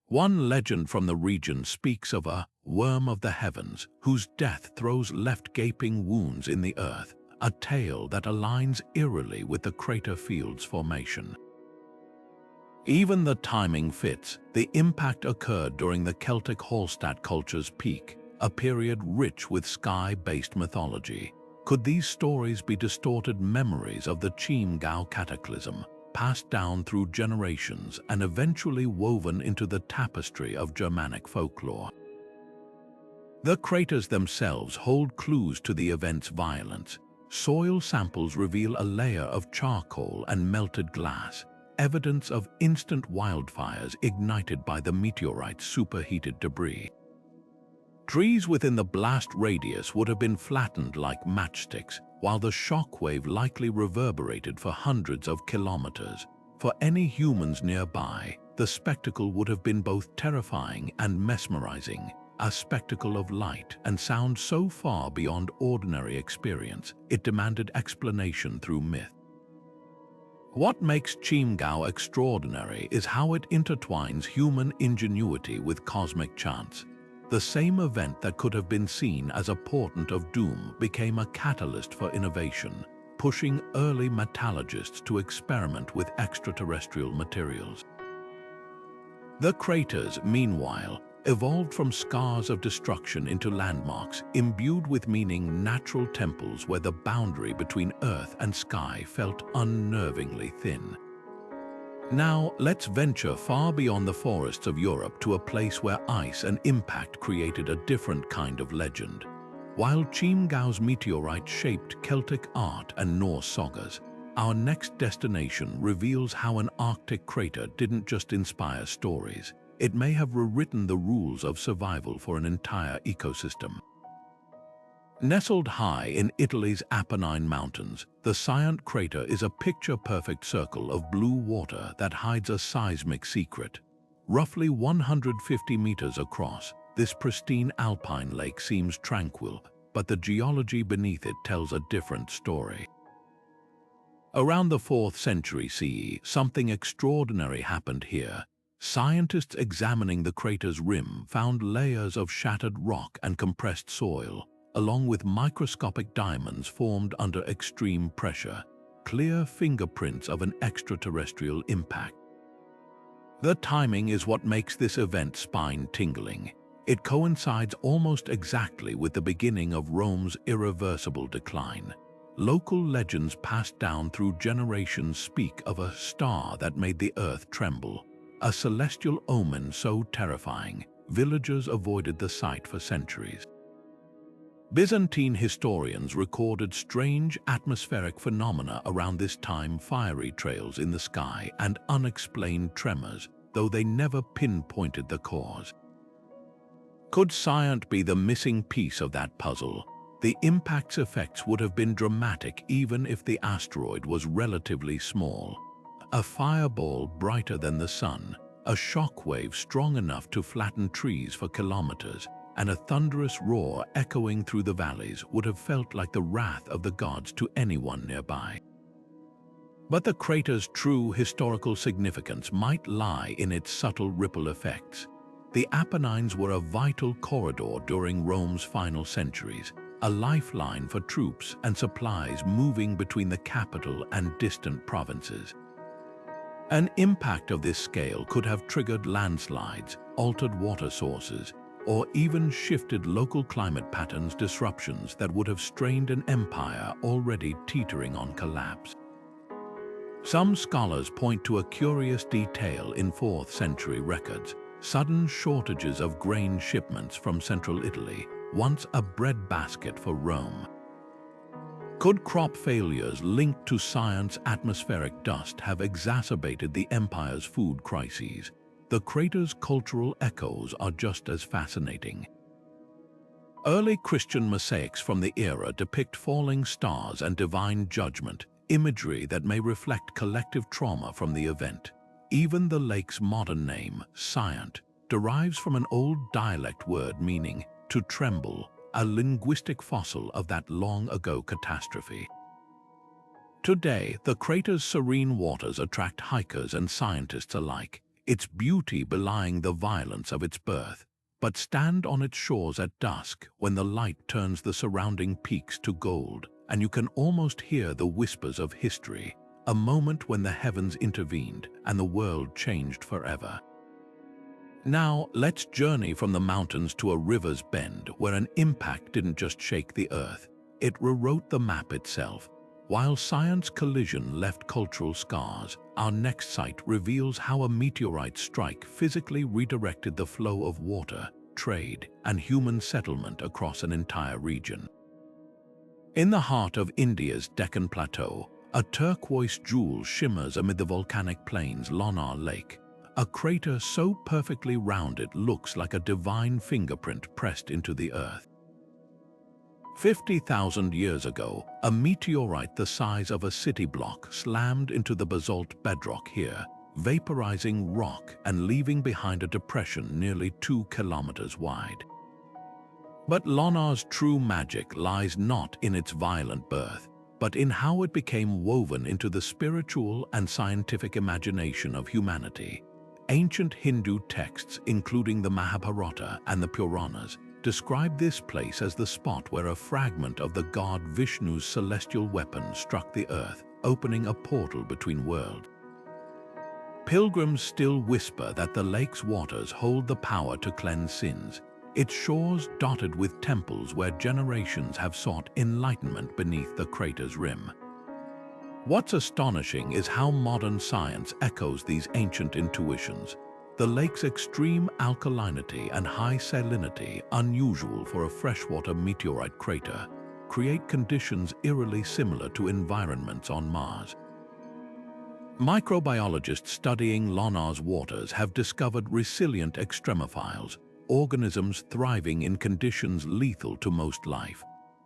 One legend from the region speaks of a worm of the heavens whose death throws left gaping wounds in the earth, a tale that aligns eerily with the crater field's formation. Even the timing fits. The impact occurred during the Celtic Hallstatt culture's peak, a period rich with sky-based mythology. Could these stories be distorted memories of the Chimgau cataclysm, passed down through generations and eventually woven into the tapestry of Germanic folklore? The craters themselves hold clues to the event's violence. Soil samples reveal a layer of charcoal and melted glass, evidence of instant wildfires ignited by the meteorite's superheated debris. Trees within the blast radius would have been flattened like matchsticks, while the shockwave likely reverberated for hundreds of kilometers. For any humans nearby, the spectacle would have been both terrifying and mesmerizing, a spectacle of light and sound so far beyond ordinary experience, it demanded explanation through myth. What makes Chimgau extraordinary is how it intertwines human ingenuity with cosmic chance. The same event that could have been seen as a portent of doom became a catalyst for innovation, pushing early metallurgists to experiment with extraterrestrial materials. The craters, meanwhile, evolved from scars of destruction into landmarks imbued with meaning, natural temples where the boundary between earth and sky felt unnervingly thin. Now, let's venture far beyond the forests of Europe to a place where ice and impact created a different kind of legend. While Chimgau's meteorite shaped Celtic art and Norse sagas, our next destination reveals how an Arctic crater didn't just inspire stories. It may have rewritten the rules of survival for an entire ecosystem. Nestled high in Italy's Apennine Mountains, the Cyant crater is a picture-perfect circle of blue water that hides a seismic secret. Roughly 150 meters across, this pristine alpine lake seems tranquil, but the geology beneath it tells a different story. Around the 4th century CE, something extraordinary happened here. Scientists examining the crater's rim found layers of shattered rock and compressed soil, along with microscopic diamonds formed under extreme pressure, clear fingerprints of an extraterrestrial impact. The timing is what makes this event spine-tingling. It coincides almost exactly with the beginning of Rome's irreversible decline. Local legends passed down through generations speak of a star that made the earth tremble, a celestial omen so terrifying, villagers avoided the site for centuries. Byzantine historians recorded strange atmospheric phenomena around this time, fiery trails in the sky and unexplained tremors, though they never pinpointed the cause. Could Cyant be the missing piece of that puzzle? The impact's effects would have been dramatic even if the asteroid was relatively small. A fireball brighter than the sun, a shockwave strong enough to flatten trees for kilometers, and a thunderous roar echoing through the valleys would have felt like the wrath of the gods to anyone nearby. But the crater's true historical significance might lie in its subtle ripple effects. The Apennines were a vital corridor during Rome's final centuries, a lifeline for troops and supplies moving between the capital and distant provinces. An impact of this scale could have triggered landslides, altered water sources, or even shifted local climate patterns, disruptions that would have strained an empire already teetering on collapse. Some scholars point to a curious detail in 4th century records: sudden shortages of grain shipments from central Italy, once a breadbasket for Rome. Could crop failures linked to Cyant's atmospheric dust have exacerbated the empire's food crises? The crater's cultural echoes are just as fascinating. Early Christian mosaics from the era depict falling stars and divine judgment, imagery that may reflect collective trauma from the event. Even the lake's modern name, Scient, derives from an old dialect word meaning to tremble, a linguistic fossil of that long-ago catastrophe. Today, the crater's serene waters attract hikers and scientists alike, its beauty belying the violence of its birth, but stand on its shores at dusk when the light turns the surrounding peaks to gold, and you can almost hear the whispers of history, a moment when the heavens intervened and the world changed forever. Now, let's journey from the mountains to a river's bend where an impact didn't just shake the earth, it rewrote the map itself. While science collision left cultural scars, our next site reveals how a meteorite strike physically redirected the flow of water, trade, and human settlement across an entire region. In the heart of India's Deccan Plateau, a turquoise jewel shimmers amid the volcanic plains Lonar Lake. A crater so perfectly round it looks like a divine fingerprint pressed into the earth. 50,000 years ago, a meteorite the size of a city block slammed into the basalt bedrock here, vaporizing rock and leaving behind a depression nearly 2 kilometers wide. But Lonar's true magic lies not in its violent birth, but in how it became woven into the spiritual and scientific imagination of humanity. Ancient Hindu texts, including the Mahabharata and the Puranas, describe this place as the spot where a fragment of the god Vishnu's celestial weapon struck the earth, opening a portal between worlds. Pilgrims still whisper that the lake's waters hold the power to cleanse sins, its shores dotted with temples where generations have sought enlightenment beneath the crater's rim. What's astonishing is how modern science echoes these ancient intuitions. The lake's extreme alkalinity and high salinity, unusual for a freshwater meteorite crater, create conditions eerily similar to environments on Mars. Microbiologists studying Lonar's waters have discovered resilient extremophiles, organisms thriving in conditions lethal to most life.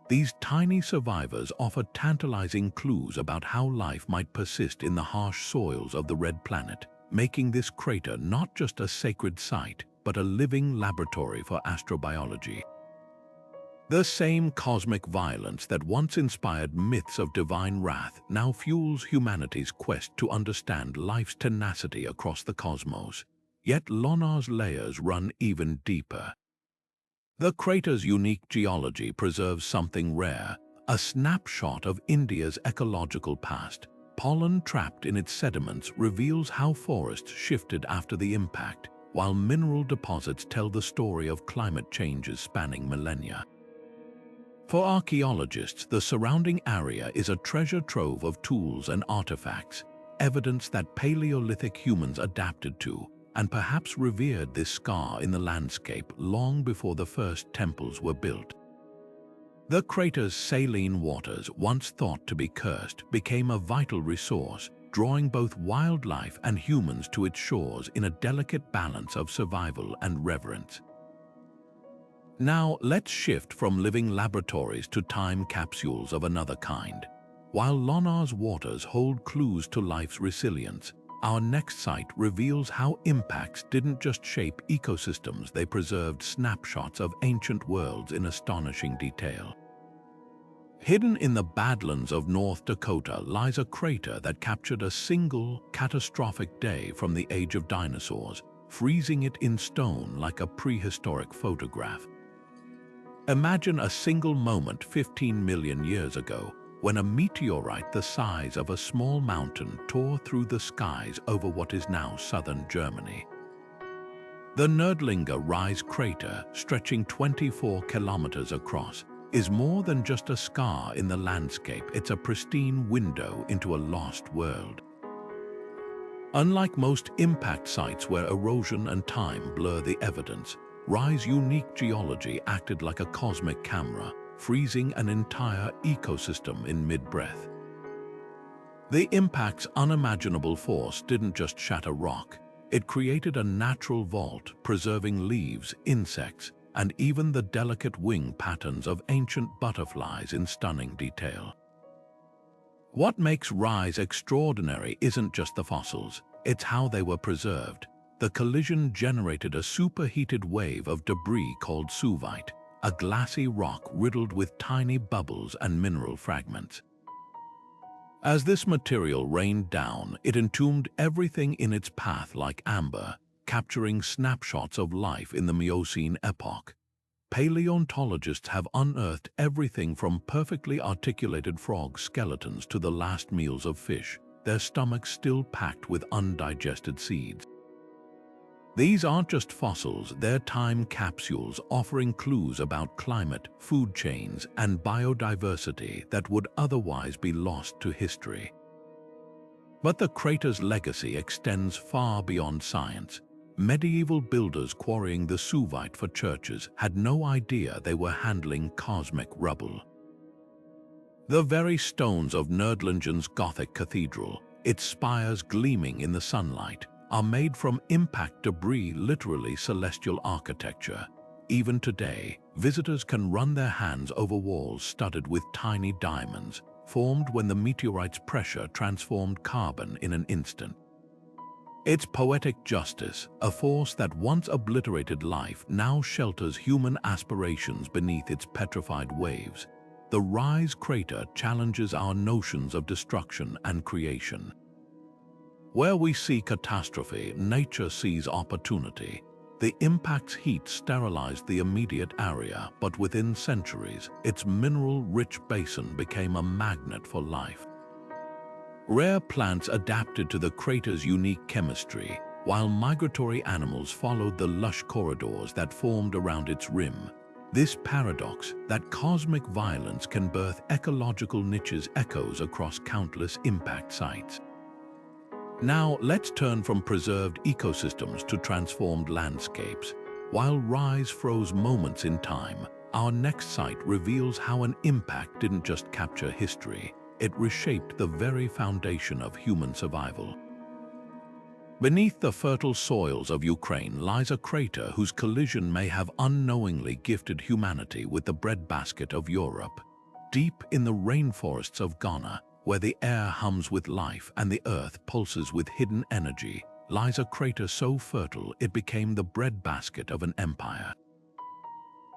These tiny survivors offer tantalizing clues about how life might persist in the harsh soils of the Red Planet, making this crater not just a sacred site, but a living laboratory for astrobiology. The same cosmic violence that once inspired myths of divine wrath now fuels humanity's quest to understand life's tenacity across the cosmos. Yet Lonar's layers run even deeper. The crater's unique geology preserves something rare, a snapshot of India's ecological past. Pollen trapped in its sediments reveals how forests shifted after the impact, while mineral deposits tell the story of climate changes spanning millennia. For archaeologists, the surrounding area is a treasure trove of tools and artifacts, evidence that Paleolithic humans adapted to and perhaps revered this scar in the landscape long before the first temples were built. The crater's saline waters, once thought to be cursed, became a vital resource, drawing both wildlife and humans to its shores in a delicate balance of survival and reverence. Now, let's shift from living laboratories to time capsules of another kind. While Lonar's waters hold clues to life's resilience, our next site reveals how impacts didn't just shape ecosystems, they preserved snapshots of ancient worlds in astonishing detail. Hidden in the Badlands of North Dakota lies a crater that captured a single, catastrophic day from the age of dinosaurs, freezing it in stone like a prehistoric photograph. Imagine a single moment 15 million years ago, when a meteorite the size of a small mountain tore through the skies over what is now southern Germany. The Nurdlinger rise crater, stretching 24 kilometers across, is more than just a scar in the landscape, it's a pristine window into a lost world. Unlike most impact sites where erosion and time blur the evidence, Rise's unique geology acted like a cosmic camera, freezing an entire ecosystem in mid-breath. The impact's unimaginable force didn't just shatter rock, it created a natural vault, preserving leaves, insects, and even the delicate wing patterns of ancient butterflies in stunning detail. What makes Rise extraordinary isn't just the fossils, it's how they were preserved. The collision generated a superheated wave of debris called suvite, a glassy rock riddled with tiny bubbles and mineral fragments. As this material rained down, it entombed everything in its path like amber, capturing snapshots of life in the Miocene epoch. Paleontologists have unearthed everything from perfectly articulated frog skeletons to the last meals of fish, their stomachs still packed with undigested seeds. These aren't just fossils, they're time capsules offering clues about climate, food chains, and biodiversity that would otherwise be lost to history. But the crater's legacy extends far beyond science. Medieval builders quarrying the suvite for churches had no idea they were handling cosmic rubble. The very stones of Nurdlinger's Gothic cathedral, its spires gleaming in the sunlight, are made from impact debris, literally celestial architecture. Even today, visitors can run their hands over walls studded with tiny diamonds, formed when the meteorite's pressure transformed carbon in an instant. It's poetic justice, a force that once obliterated life now shelters human aspirations beneath its petrified waves. The Rise crater challenges our notions of destruction and creation. Where we see catastrophe, nature sees opportunity. The impact's heat sterilized the immediate area, but within centuries, its mineral-rich basin became a magnet for life. Rare plants adapted to the crater's unique chemistry, while migratory animals followed the lush corridors that formed around its rim. This paradox, that cosmic violence can birth ecological niches, echoes across countless impact sites. Now, let's turn from preserved ecosystems to transformed landscapes. While Rise froze moments in time, our next site reveals how an impact didn't just capture history, it reshaped the very foundation of human survival. Beneath the fertile soils of Ukraine lies a crater whose collision may have unknowingly gifted humanity with the breadbasket of Europe. Deep in the rainforests of Ghana, where the air hums with life and the earth pulses with hidden energy, lies a crater so fertile it became the breadbasket of an empire.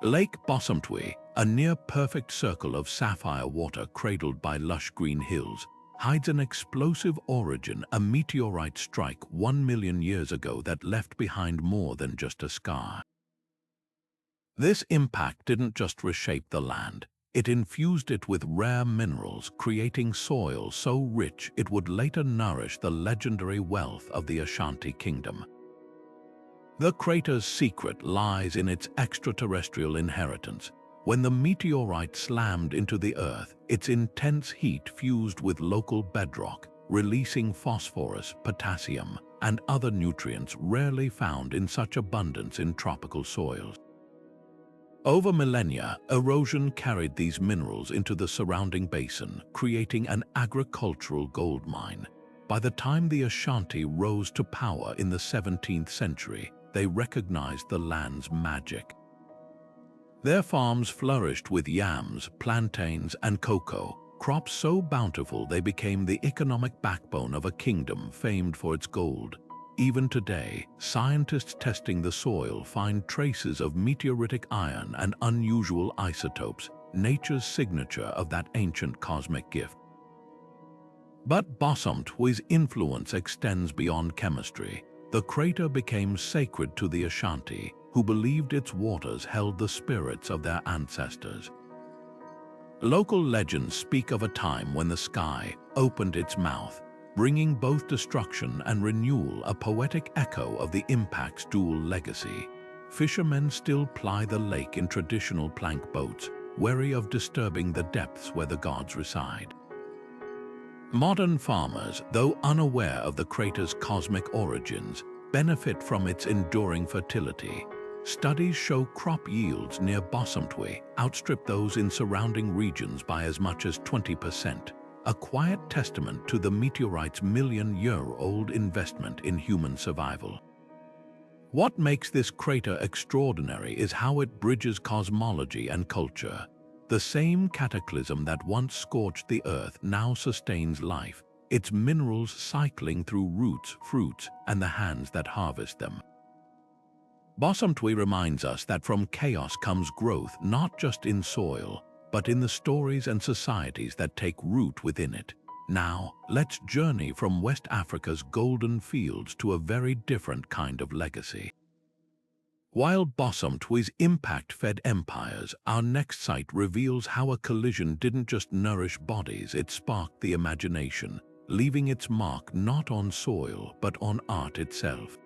Lake Bosumtwi, a near-perfect circle of sapphire water cradled by lush green hills, hides an explosive origin, a meteorite strike 1 million years ago that left behind more than just a scar. This impact didn't just reshape the land, it infused it with rare minerals, creating soil so rich it would later nourish the legendary wealth of the Ashanti Kingdom. The crater's secret lies in its extraterrestrial inheritance. When the meteorite slammed into the Earth, its intense heat fused with local bedrock, releasing phosphorus, potassium, and other nutrients rarely found in such abundance in tropical soils. Over millennia, erosion carried these minerals into the surrounding basin, creating an agricultural goldmine. By the time the Ashanti rose to power in the 17th century, they recognized the land's magic. Their farms flourished with yams, plantains, and cocoa, crops so bountiful they became the economic backbone of a kingdom famed for its gold. Even today, scientists testing the soil find traces of meteoritic iron and unusual isotopes, nature's signature of that ancient cosmic gift. But Bosumtwi's influence extends beyond chemistry. The crater became sacred to the Ashanti, who believed its waters held the spirits of their ancestors. Local legends speak of a time when the sky opened its mouth, bringing both destruction and renewal, a poetic echo of the impact's dual legacy. Fishermen still ply the lake in traditional plank boats, wary of disturbing the depths where the gods reside. Modern farmers, though unaware of the crater's cosmic origins, benefit from its enduring fertility. Studies show crop yields near Bosumtwi outstrip those in surrounding regions by as much as 20%. A quiet testament to the meteorite's million-year-old investment in human survival. What makes this crater extraordinary is how it bridges cosmology and culture. The same cataclysm that once scorched the earth now sustains life, its minerals cycling through roots, fruits, and the hands that harvest them. Bosomtwi reminds us that from chaos comes growth not just in soil, but in the stories and societies that take root within it. Now, let's journey from West Africa's golden fields to a very different kind of legacy. While Bosomtwi's impact fed empires, our next site reveals how a collision didn't just nourish bodies, it sparked the imagination, leaving its mark not on soil but on art itself.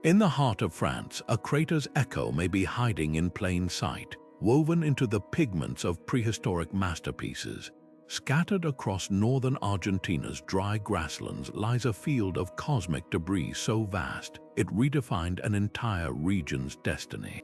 In the heart of France, a crater's echo may be hiding in plain sight, woven into the pigments of prehistoric masterpieces. Scattered across northern Argentina's dry grasslands lies a field of cosmic debris so vast, it redefined an entire region's destiny.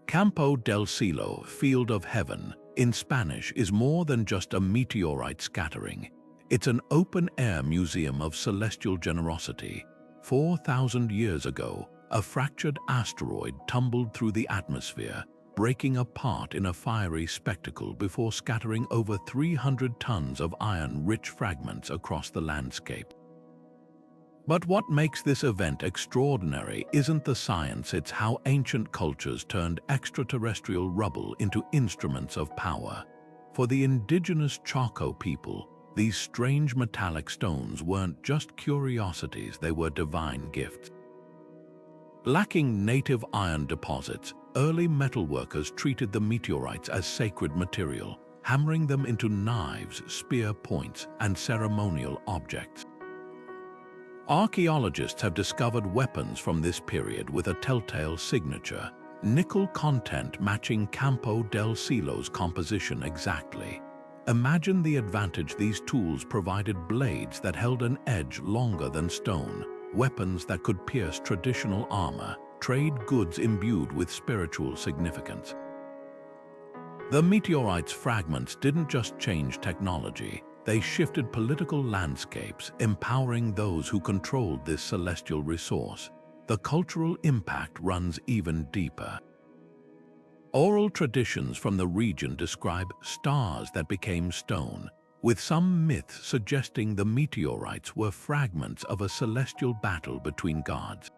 Campo del Cielo, Field of Heaven, in Spanish, is more than just a meteorite scattering. It's an open-air museum of celestial generosity. 4,000 years ago, a fractured asteroid tumbled through the atmosphere, breaking apart in a fiery spectacle before scattering over 300 tons of iron-rich fragments across the landscape. But what makes this event extraordinary isn't the science, it's how ancient cultures turned extraterrestrial rubble into instruments of power. For the indigenous Chaco people, these strange metallic stones weren't just curiosities, they were divine gifts. Lacking native iron deposits, early metalworkers treated the meteorites as sacred material, hammering them into knives, spear points, and ceremonial objects. Archaeologists have discovered weapons from this period with a telltale signature, nickel content matching Campo del Cielo's composition exactly. Imagine the advantage these tools provided: blades that held an edge longer than stone, weapons that could pierce traditional armor, trade goods imbued with spiritual significance. The meteorite's fragments didn't just change technology, they shifted political landscapes, empowering those who controlled this celestial resource. The cultural impact runs even deeper. Oral traditions from the region describe stars that became stone, with some myths suggesting the meteorites were fragments of a celestial battle between gods.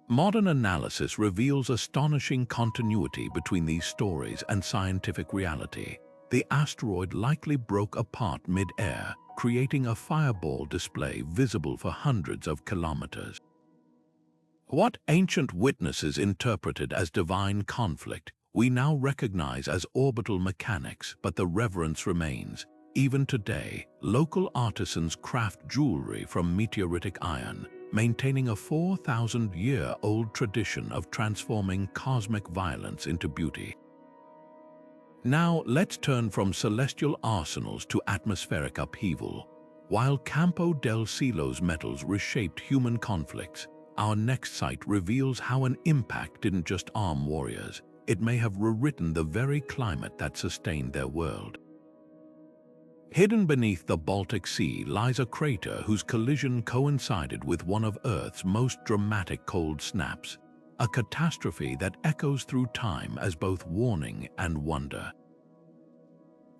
Modern analysis reveals astonishing continuity between these stories and scientific reality. The asteroid likely broke apart mid-air, creating a fireball display visible for hundreds of kilometers. What ancient witnesses interpreted as divine conflict, we now recognize as orbital mechanics, but the reverence remains. Even today, local artisans craft jewelry from meteoritic iron, maintaining a 4,000-year-old tradition of transforming cosmic violence into beauty. Now let's turn from celestial arsenals to atmospheric upheaval. While Campo del Cielo's metals reshaped human conflicts, our next site reveals how an impact didn't just arm warriors, it may have rewritten the very climate that sustained their world. Hidden beneath the Baltic Sea lies a crater whose collision coincided with one of Earth's most dramatic cold snaps, a catastrophe that echoes through time as both warning and wonder.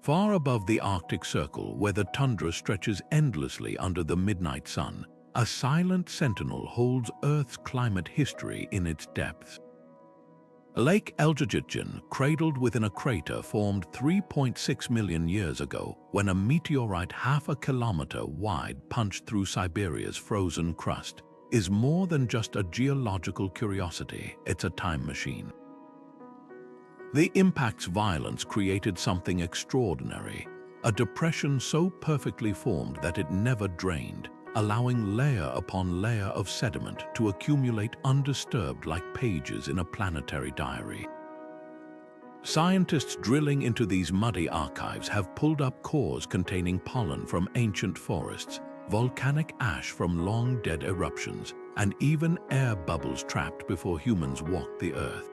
Far above the Arctic Circle, where the tundra stretches endlessly under the midnight sun, a silent sentinel holds Earth's climate history in its depths. Lake el-Hammam, cradled within a crater, formed 3.6 million years ago when a meteorite half a kilometer wide punched through Siberia's frozen crust. Is more than just a geological curiosity, it's a time machine. The impact's violence created something extraordinary, a depression so perfectly formed that it never drained, allowing layer upon layer of sediment to accumulate undisturbed like pages in a planetary diary. Scientists drilling into these muddy archives have pulled up cores containing pollen from ancient forests, volcanic ash from long-dead eruptions, and even air bubbles trapped before humans walked the Earth.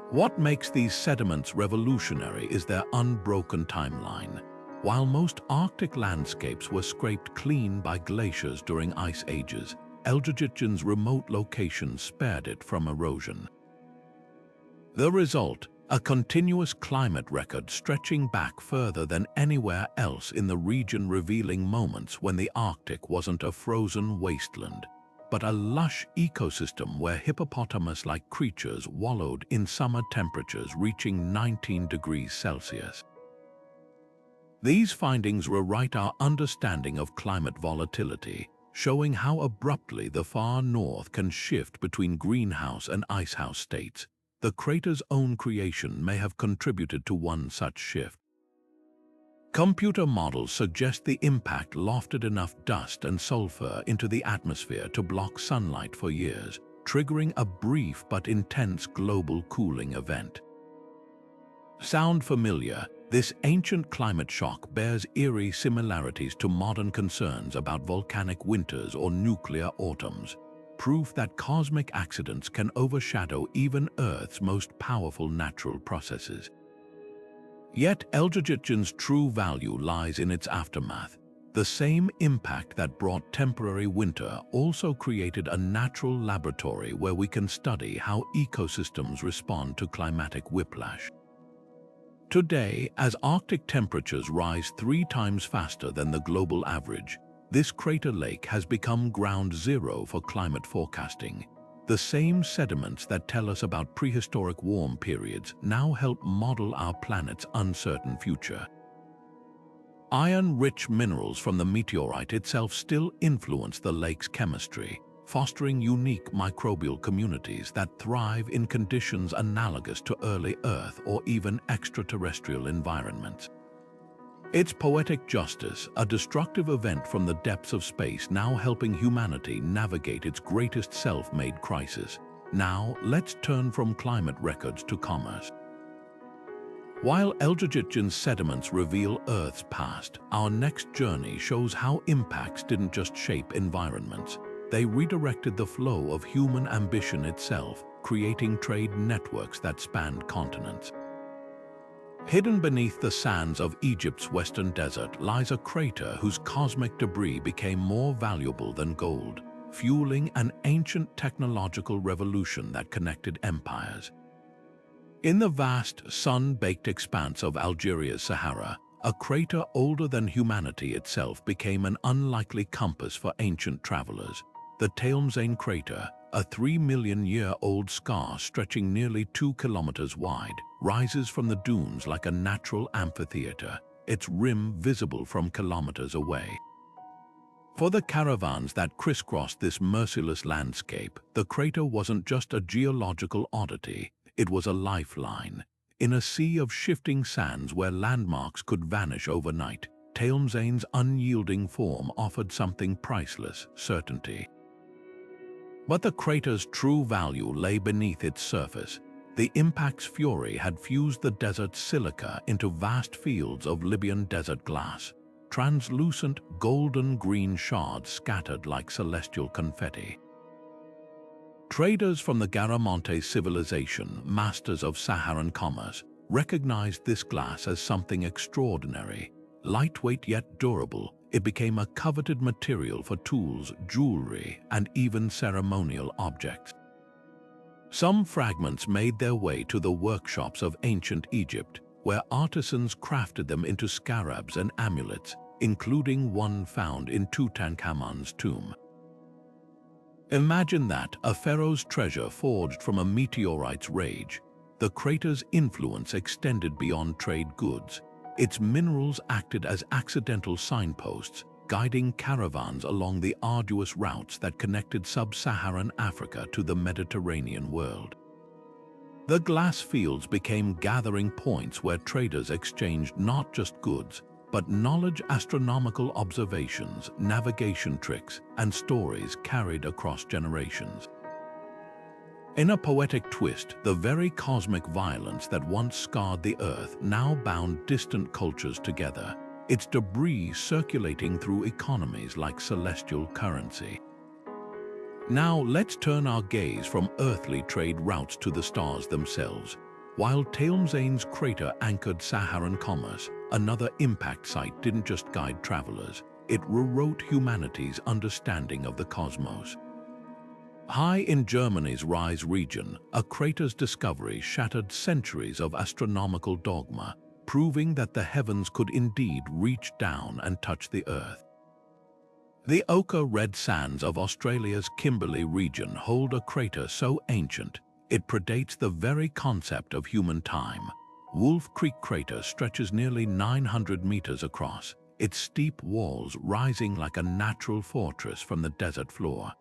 What makes these sediments revolutionary is their unbroken timeline. While most Arctic landscapes were scraped clean by glaciers during ice ages, el-Hammam's remote location spared it from erosion. The result, a continuous climate record stretching back further than anywhere else in the region, revealing moments when the Arctic wasn't a frozen wasteland, but a lush ecosystem where hippopotamus-like creatures wallowed in summer temperatures reaching 19 degrees Celsius. These findings rewrite our understanding of climate volatility, showing how abruptly the far north can shift between greenhouse and icehouse states. The crater's own creation may have contributed to one such shift. Computer models suggest the impact lofted enough dust and sulfur into the atmosphere to block sunlight for years, triggering a brief but intense global cooling event. Sound familiar? This ancient climate shock bears eerie similarities to modern concerns about volcanic winters or nuclear autumns, proof that cosmic accidents can overshadow even Earth's most powerful natural processes. Yet el-Hammam's true value lies in its aftermath. The same impact that brought temporary winter also created a natural laboratory where we can study how ecosystems respond to climatic whiplash. Today, as Arctic temperatures rise 3 times faster than the global average, this crater lake has become ground zero for climate forecasting. The same sediments that tell us about prehistoric warm periods now help model our planet's uncertain future. Iron-rich minerals from the meteorite itself still influence the lake's chemistry, fostering unique microbial communities that thrive in conditions analogous to early Earth or even extraterrestrial environments. It's poetic justice, a destructive event from the depths of space now helping humanity navigate its greatest self-made crisis. Now, let's turn from climate records to commerce. While el-Hammam's sediments reveal Earth's past, our next journey shows how impacts didn't just shape environments. They redirected the flow of human ambition itself, creating trade networks that spanned continents. Hidden beneath the sands of Egypt's western desert lies a crater whose cosmic debris became more valuable than gold, fueling an ancient technological revolution that connected empires. In the vast, sun-baked expanse of Algeria's Sahara, a crater older than humanity itself became an unlikely compass for ancient travelers. The T-Sweng crater, a 3-million-year-old scar stretching nearly 2 kilometers wide, rises from the dunes like a natural amphitheater, its rim visible from kilometers away. For the caravans that crisscrossed this merciless landscape, the crater wasn't just a geological oddity, it was a lifeline. In a sea of shifting sands where landmarks could vanish overnight, T-Sweng's unyielding form offered something priceless: certainty. But the crater's true value lay beneath its surface. The impact's fury had fused the desert's silica into vast fields of Libyan desert glass, translucent golden-green shards scattered like celestial confetti. Traders from the Garamonte civilization, masters of Saharan commerce, recognized this glass as something extraordinary. Lightweight yet durable, it became a coveted material for tools, jewelry, and even ceremonial objects. Some fragments made their way to the workshops of ancient Egypt, where artisans crafted them into scarabs and amulets, including one found in Tutankhamun's tomb. Imagine that, a pharaoh's treasure forged from a meteorite's rage. The crater's influence extended beyond trade goods. Its minerals acted as accidental signposts, guiding caravans along the arduous routes that connected sub-Saharan Africa to the Mediterranean world. The glass fields became gathering points where traders exchanged not just goods, but knowledge, astronomical observations, navigation tricks, and stories carried across generations. In a poetic twist, the very cosmic violence that once scarred the Earth now bound distant cultures together, its debris circulating through economies like celestial currency. Now let's turn our gaze from earthly trade routes to the stars themselves. While T-Sweng's crater anchored Saharan commerce, another impact site didn't just guide travelers, it rewrote humanity's understanding of the cosmos. High in Germany's Rise region, a crater's discovery shattered centuries of astronomical dogma, proving that the heavens could indeed reach down and touch the Earth. The ochre red sands of Australia's Kimberley region hold a crater so ancient, it predates the very concept of human time. Wolf Creek crater stretches nearly 900 meters across, its steep walls rising like a natural fortress from the desert floor.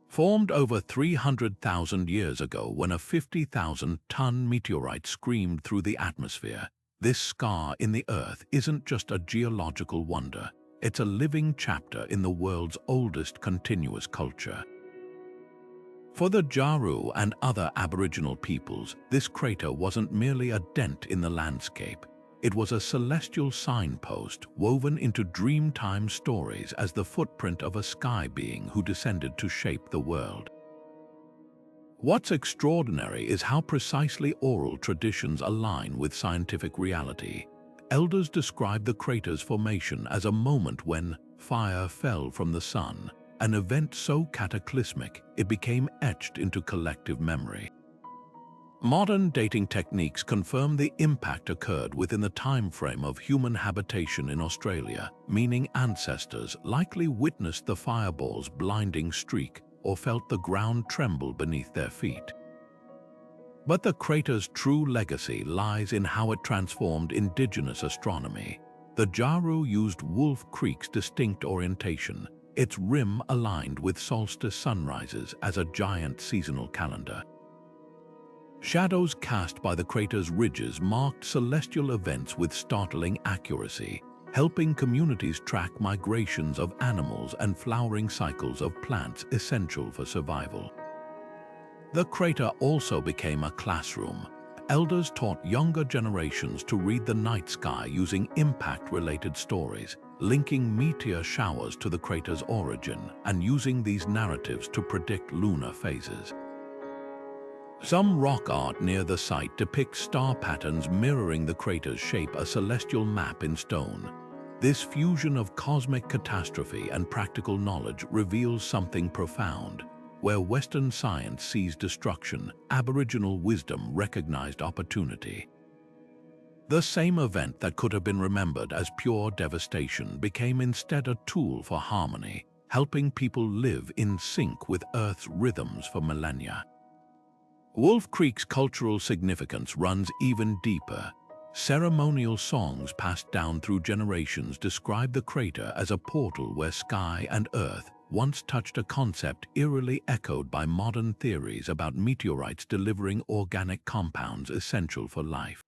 Formed over 300,000 years ago when a 50,000-ton meteorite screamed through the atmosphere, this scar in the Earth isn't just a geological wonder. It's a living chapter in the world's oldest continuous culture. For the Jaru and other Aboriginal peoples, this crater wasn't merely a dent in the landscape. It was a celestial signpost woven into Dreamtime stories as the footprint of a sky being who descended to shape the world. What's extraordinary is how precisely oral traditions align with scientific reality. Elders describe the crater's formation as a moment when fire fell from the sun, an event so cataclysmic it became etched into collective memory. Modern dating techniques confirm the impact occurred within the time frame of human habitation in Australia, meaning ancestors likely witnessed the fireball's blinding streak or felt the ground tremble beneath their feet. But the crater's true legacy lies in how it transformed indigenous astronomy. The Jaru used Wolf Creek's distinct orientation, its rim aligned with solstice sunrises as a giant seasonal calendar. Shadows cast by the crater's ridges marked celestial events with startling accuracy, helping communities track migrations of animals and flowering cycles of plants essential for survival. The crater also became a classroom. Elders taught younger generations to read the night sky using impact-related stories, linking meteor showers to the crater's origin and using these narratives to predict lunar phases. Some rock art near the site depicts star patterns mirroring the crater's shape, a celestial map in stone. This fusion of cosmic catastrophe and practical knowledge reveals something profound. Where Western science sees destruction, Aboriginal wisdom recognized opportunity. The same event that could have been remembered as pure devastation became instead a tool for harmony, helping people live in sync with Earth's rhythms for millennia. Wolf Creek's cultural significance runs even deeper. Ceremonial songs passed down through generations describe the crater as a portal where sky and earth once touched, a concept eerily echoed by modern theories about meteorites delivering organic compounds essential for life.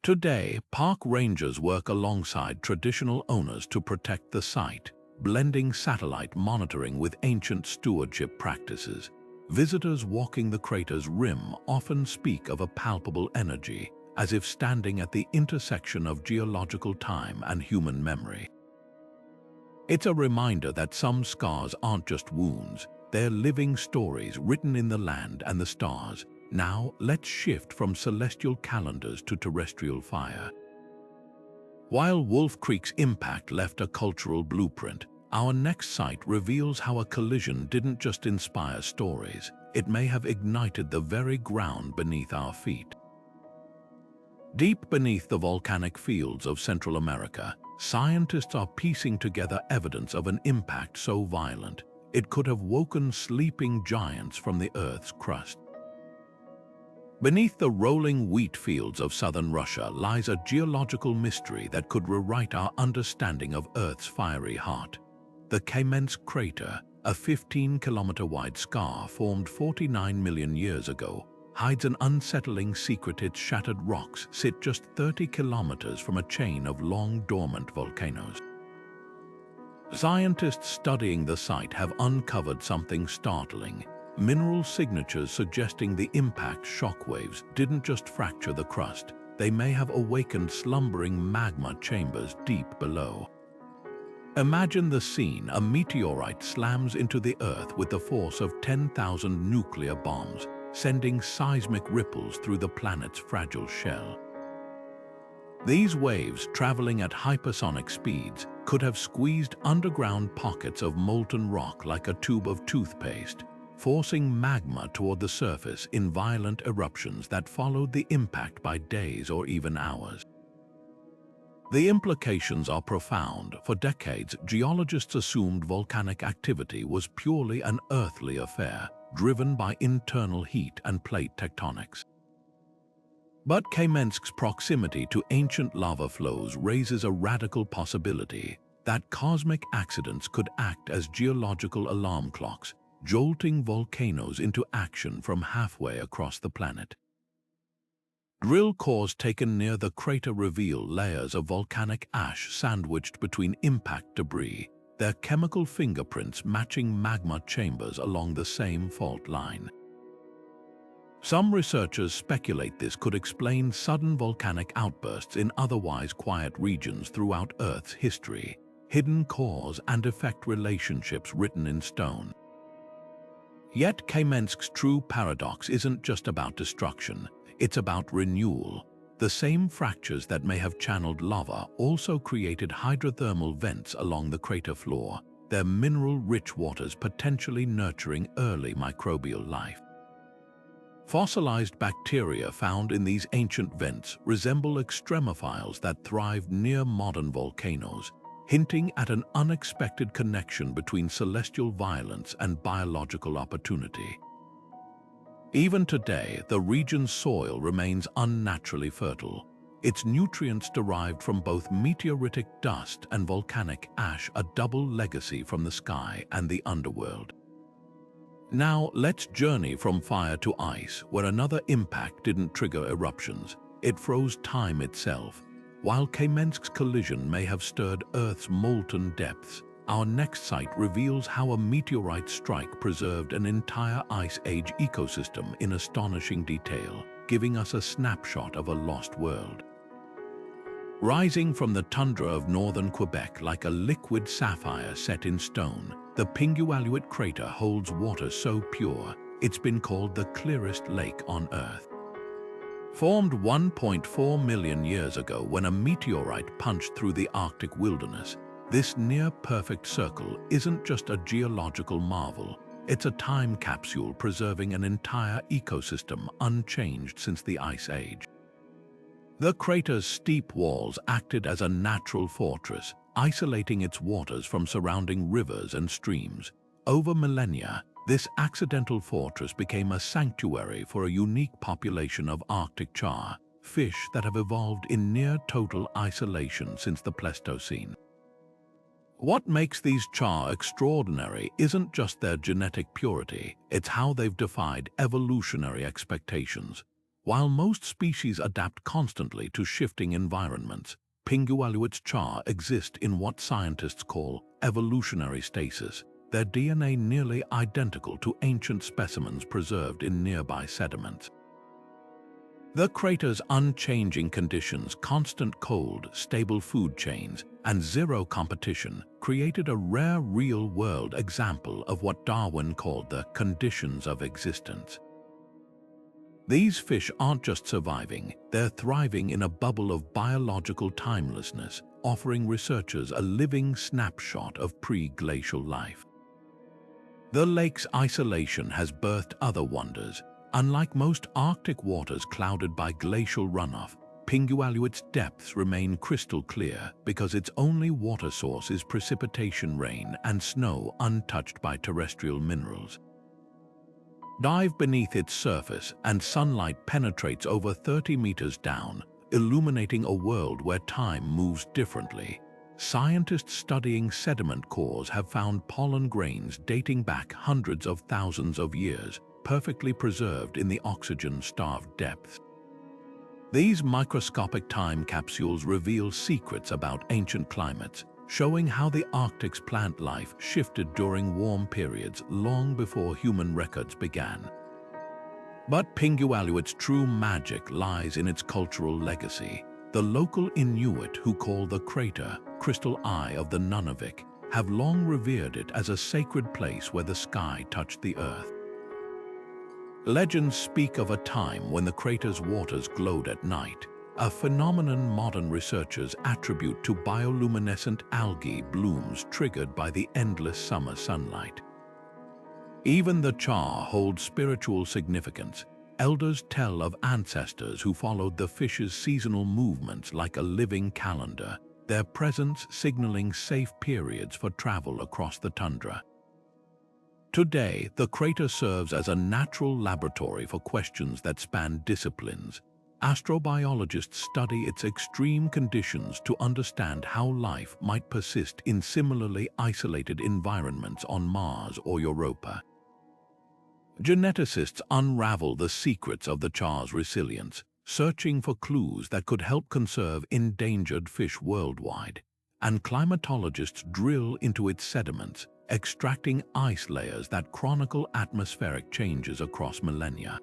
Today, park rangers work alongside traditional owners to protect the site, blending satellite monitoring with ancient stewardship practices. Visitors walking the crater's rim often speak of a palpable energy, as if standing at the intersection of geological time and human memory. It's a reminder that some scars aren't just wounds, they're living stories written in the land and the stars. Now, let's shift from celestial calendars to terrestrial fire. While Wolf Creek's impact left a cultural blueprint, our next site reveals how a collision didn't just inspire stories, it may have ignited the very ground beneath our feet. Deep beneath the volcanic fields of Central America, scientists are piecing together evidence of an impact so violent, it could have woken sleeping giants from the Earth's crust. Beneath the rolling wheat fields of southern Russia lies a geological mystery that could rewrite our understanding of Earth's fiery heart. The Kamensk crater, a 15-kilometer-wide scar formed 49 million years ago, hides an unsettling secret. Its shattered rocks sit just 30 kilometers from a chain of long dormant volcanoes. Scientists studying the site have uncovered something startling. Mineral signatures suggesting the impact shockwaves didn't just fracture the crust, they may have awakened slumbering magma chambers deep below. Imagine the scene: a meteorite slams into the Earth with the force of 10,000 nuclear bombs, sending seismic ripples through the planet's fragile shell. These waves, traveling at hypersonic speeds, could have squeezed underground pockets of molten rock like a tube of toothpaste, forcing magma toward the surface in violent eruptions that followed the impact by days or even hours. The implications are profound. For decades, geologists assumed volcanic activity was purely an earthly affair, driven by internal heat and plate tectonics. But Kamensk's proximity to ancient lava flows raises a radical possibility that cosmic accidents could act as geological alarm clocks, jolting volcanoes into action from halfway across the planet. Drill cores taken near the crater reveal layers of volcanic ash sandwiched between impact debris, their chemical fingerprints matching magma chambers along the same fault line. Some researchers speculate this could explain sudden volcanic outbursts in otherwise quiet regions throughout Earth's history, hidden cause and effect relationships written in stone. Yet Kamensk's true paradox isn't just about destruction. It's about renewal. The same fractures that may have channeled lava also created hydrothermal vents along the crater floor, their mineral-rich waters potentially nurturing early microbial life. Fossilized bacteria found in these ancient vents resemble extremophiles that thrived near modern volcanoes, hinting at an unexpected connection between celestial violence and biological opportunity. Even today, the region's soil remains unnaturally fertile, its nutrients derived from both meteoritic dust and volcanic ash, a double legacy from the sky and the underworld. Now, let's journey from fire to ice, where another impact didn't trigger eruptions. It froze time itself. While Kamensk's collision may have stirred Earth's molten depths, our next site reveals how a meteorite strike preserved an entire Ice Age ecosystem in astonishing detail, giving us a snapshot of a lost world. Rising from the tundra of northern Quebec like a liquid sapphire set in stone, the Pingualuit crater holds water so pure, it's been called the clearest lake on Earth. Formed 1.4 million years ago when a meteorite punched through the Arctic wilderness, this near-perfect circle isn't just a geological marvel, it's a time capsule preserving an entire ecosystem unchanged since the Ice Age. The crater's steep walls acted as a natural fortress, isolating its waters from surrounding rivers and streams. Over millennia, this accidental fortress became a sanctuary for a unique population of Arctic char, fish that have evolved in near-total isolation since the Pleistocene. What makes these char extraordinary isn't just their genetic purity, it's how they've defied evolutionary expectations. While most species adapt constantly to shifting environments, Pingualuit's char exist in what scientists call evolutionary stasis, their DNA nearly identical to ancient specimens preserved in nearby sediments. The crater's unchanging conditions, constant cold, stable food chains, and zero competition created a rare real-world example of what Darwin called the conditions of existence. These fish aren't just surviving, they're thriving in a bubble of biological timelessness, offering researchers a living snapshot of pre-glacial life. The lake's isolation has birthed other wonders. Unlike most Arctic waters clouded by glacial runoff, Pingualuit's depths remain crystal clear because its only water source is precipitation rain and snow untouched by terrestrial minerals. Dive beneath its surface and sunlight penetrates over 30 meters down, illuminating a world where time moves differently. Scientists studying sediment cores have found pollen grains dating back hundreds of thousands of years, perfectly preserved in the oxygen-starved depths. These microscopic time capsules reveal secrets about ancient climates, showing how the Arctic's plant life shifted during warm periods long before human records began. But Pingualuit's true magic lies in its cultural legacy. The local Inuit, who call the crater Crystal Eye of the Nunavik, have long revered it as a sacred place where the sky touched the earth. Legends speak of a time when the crater's waters glowed at night, a phenomenon modern researchers attribute to bioluminescent algae blooms triggered by the endless summer sunlight. Even the char holds spiritual significance. Elders tell of ancestors who followed the fish's seasonal movements like a living calendar, their presence signaling safe periods for travel across the tundra. Today, the crater serves as a natural laboratory for questions that span disciplines. Astrobiologists study its extreme conditions to understand how life might persist in similarly isolated environments on Mars or Europa. Geneticists unravel the secrets of the char's resilience, searching for clues that could help conserve endangered fish worldwide. And climatologists drill into its sediments, extracting ice layers that chronicle atmospheric changes across millennia.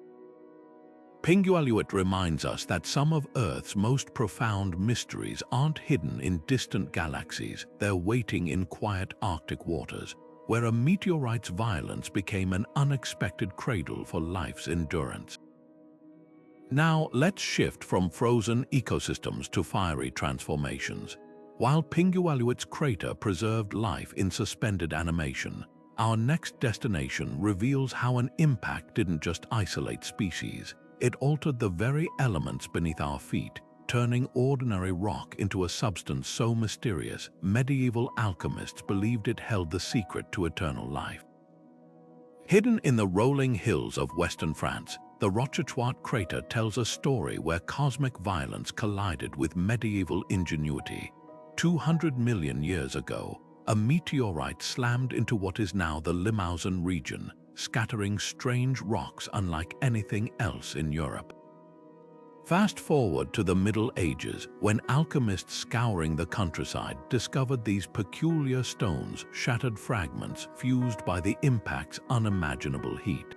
Pingualuit reminds us that some of Earth's most profound mysteries aren't hidden in distant galaxies, they're waiting in quiet Arctic waters, where a meteorite's violence became an unexpected cradle for life's endurance. Now, let's shift from frozen ecosystems to fiery transformations. While Pingualuit's crater preserved life in suspended animation, our next destination reveals how an impact didn't just isolate species. It altered the very elements beneath our feet, turning ordinary rock into a substance so mysterious, medieval alchemists believed it held the secret to eternal life. Hidden in the rolling hills of western France, the Rochechouart crater tells a story where cosmic violence collided with medieval ingenuity. 200 million years ago, a meteorite slammed into what is now the Limousin region, scattering strange rocks unlike anything else in Europe. Fast forward to the Middle Ages, when alchemists scouring the countryside discovered these peculiar stones, shattered fragments fused by the impact's unimaginable heat.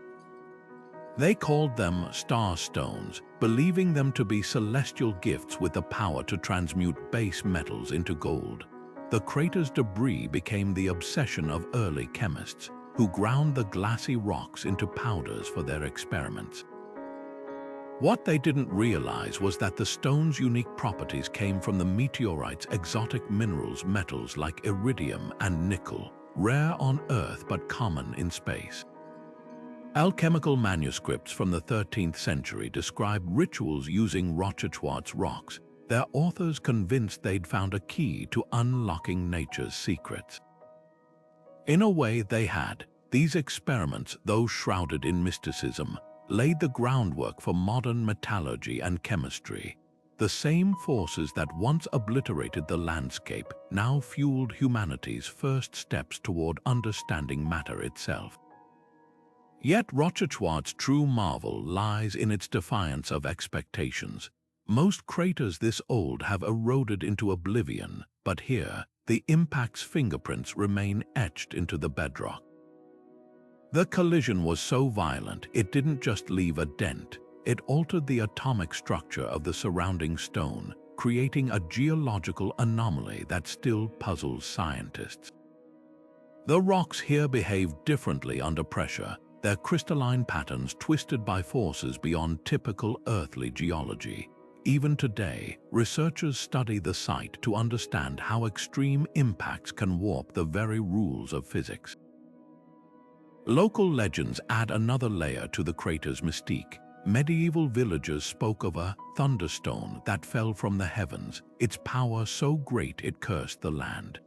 They called them star stones, believing them to be celestial gifts with the power to transmute base metals into gold. The crater's debris became the obsession of early chemists, who ground the glassy rocks into powders for their experiments. What they didn't realize was that the stone's unique properties came from the meteorite's exotic minerals, metals like iridium and nickel, rare on Earth but common in space. Alchemical manuscripts from the 13th century describe rituals using Rochechouart's rocks, their authors convinced they'd found a key to unlocking nature's secrets. In a way they had. These experiments, though shrouded in mysticism, laid the groundwork for modern metallurgy and chemistry. The same forces that once obliterated the landscape now fueled humanity's first steps toward understanding matter itself. Yet Rochechouart's true marvel lies in its defiance of expectations. Most craters this old have eroded into oblivion, but here, the impact's fingerprints remain etched into the bedrock. The collision was so violent it didn't just leave a dent, it altered the atomic structure of the surrounding stone, creating a geological anomaly that still puzzles scientists. The rocks here behave differently under pressure, their crystalline patterns twisted by forces beyond typical earthly geology. Even today, researchers study the site to understand how extreme impacts can warp the very rules of physics. Local legends add another layer to the crater's mystique. Medieval villagers spoke of a thunderstone that fell from the heavens, its power so great it cursed the land.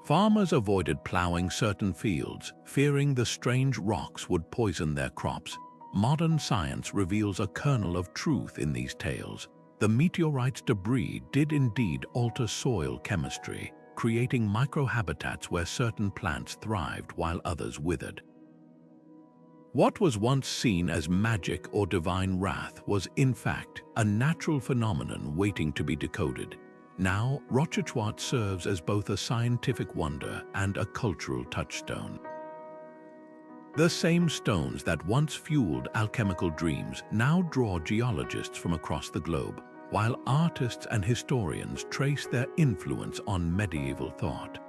Farmers avoided plowing certain fields, fearing the strange rocks would poison their crops. Modern science reveals a kernel of truth in these tales. The meteorite's debris did indeed alter soil chemistry, creating microhabitats where certain plants thrived while others withered. What was once seen as magic or divine wrath was, in fact, a natural phenomenon waiting to be decoded. Now, Rochechouart serves as both a scientific wonder and a cultural touchstone. The same stones that once fueled alchemical dreams now draw geologists from across the globe, while artists and historians trace their influence on medieval thought.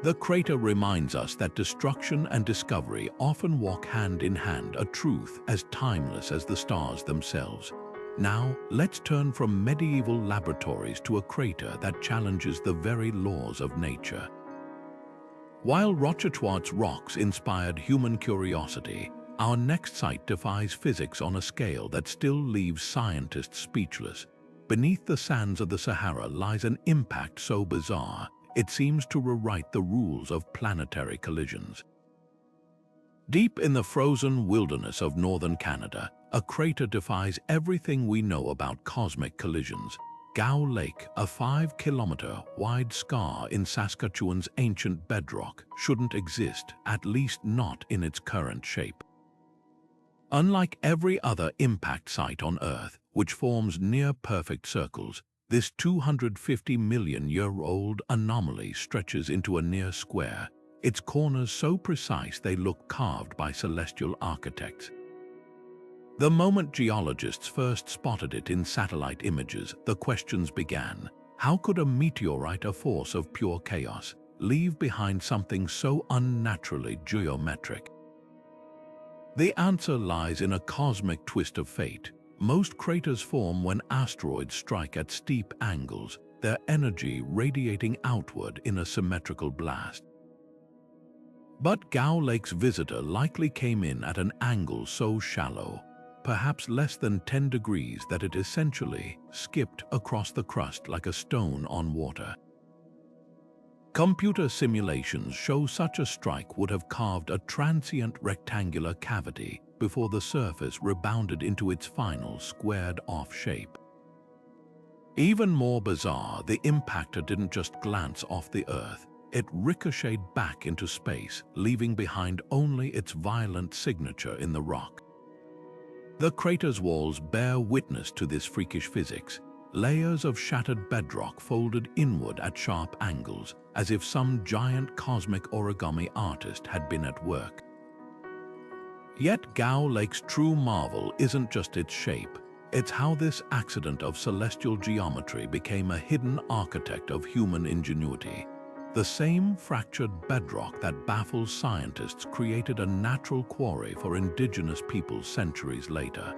The crater reminds us that destruction and discovery often walk hand in hand, a truth as timeless as the stars themselves. Now, let's turn from medieval laboratories to a crater that challenges the very laws of nature. While Rochechouart's rocks inspired human curiosity, our next site defies physics on a scale that still leaves scientists speechless. Beneath the sands of the Sahara lies an impact so bizarre, it seems to rewrite the rules of planetary collisions. Deep in the frozen wilderness of northern Canada, a crater defies everything we know about cosmic collisions. Gao Lake, a 5-kilometer-wide scar in Saskatchewan's ancient bedrock, shouldn't exist, at least not in its current shape. Unlike every other impact site on Earth, which forms near-perfect circles, this 250-million-year-old anomaly stretches into a near square, its corners so precise they look carved by celestial architects. The moment geologists first spotted it in satellite images, the questions began. How could a meteorite, a force of pure chaos, leave behind something so unnaturally geometric? The answer lies in a cosmic twist of fate. Most craters form when asteroids strike at steep angles, their energy radiating outward in a symmetrical blast. But Gao Lake's visitor likely came in at an angle so shallow, perhaps less than 10 degrees, that it essentially skipped across the crust like a stone on water. Computer simulations show such a strike would have carved a transient rectangular cavity before the surface rebounded into its final squared-off shape. Even more bizarre, the impactor didn't just glance off the Earth. It ricocheted back into space, leaving behind only its violent signature in the rock. The crater's walls bear witness to this freakish physics. Layers of shattered bedrock folded inward at sharp angles, as if some giant cosmic origami artist had been at work. Yet Gao Lake's true marvel isn't just its shape, it's how this accident of celestial geometry became a hidden architect of human ingenuity. The same fractured bedrock that baffles scientists created a natural quarry for indigenous peoples centuries later.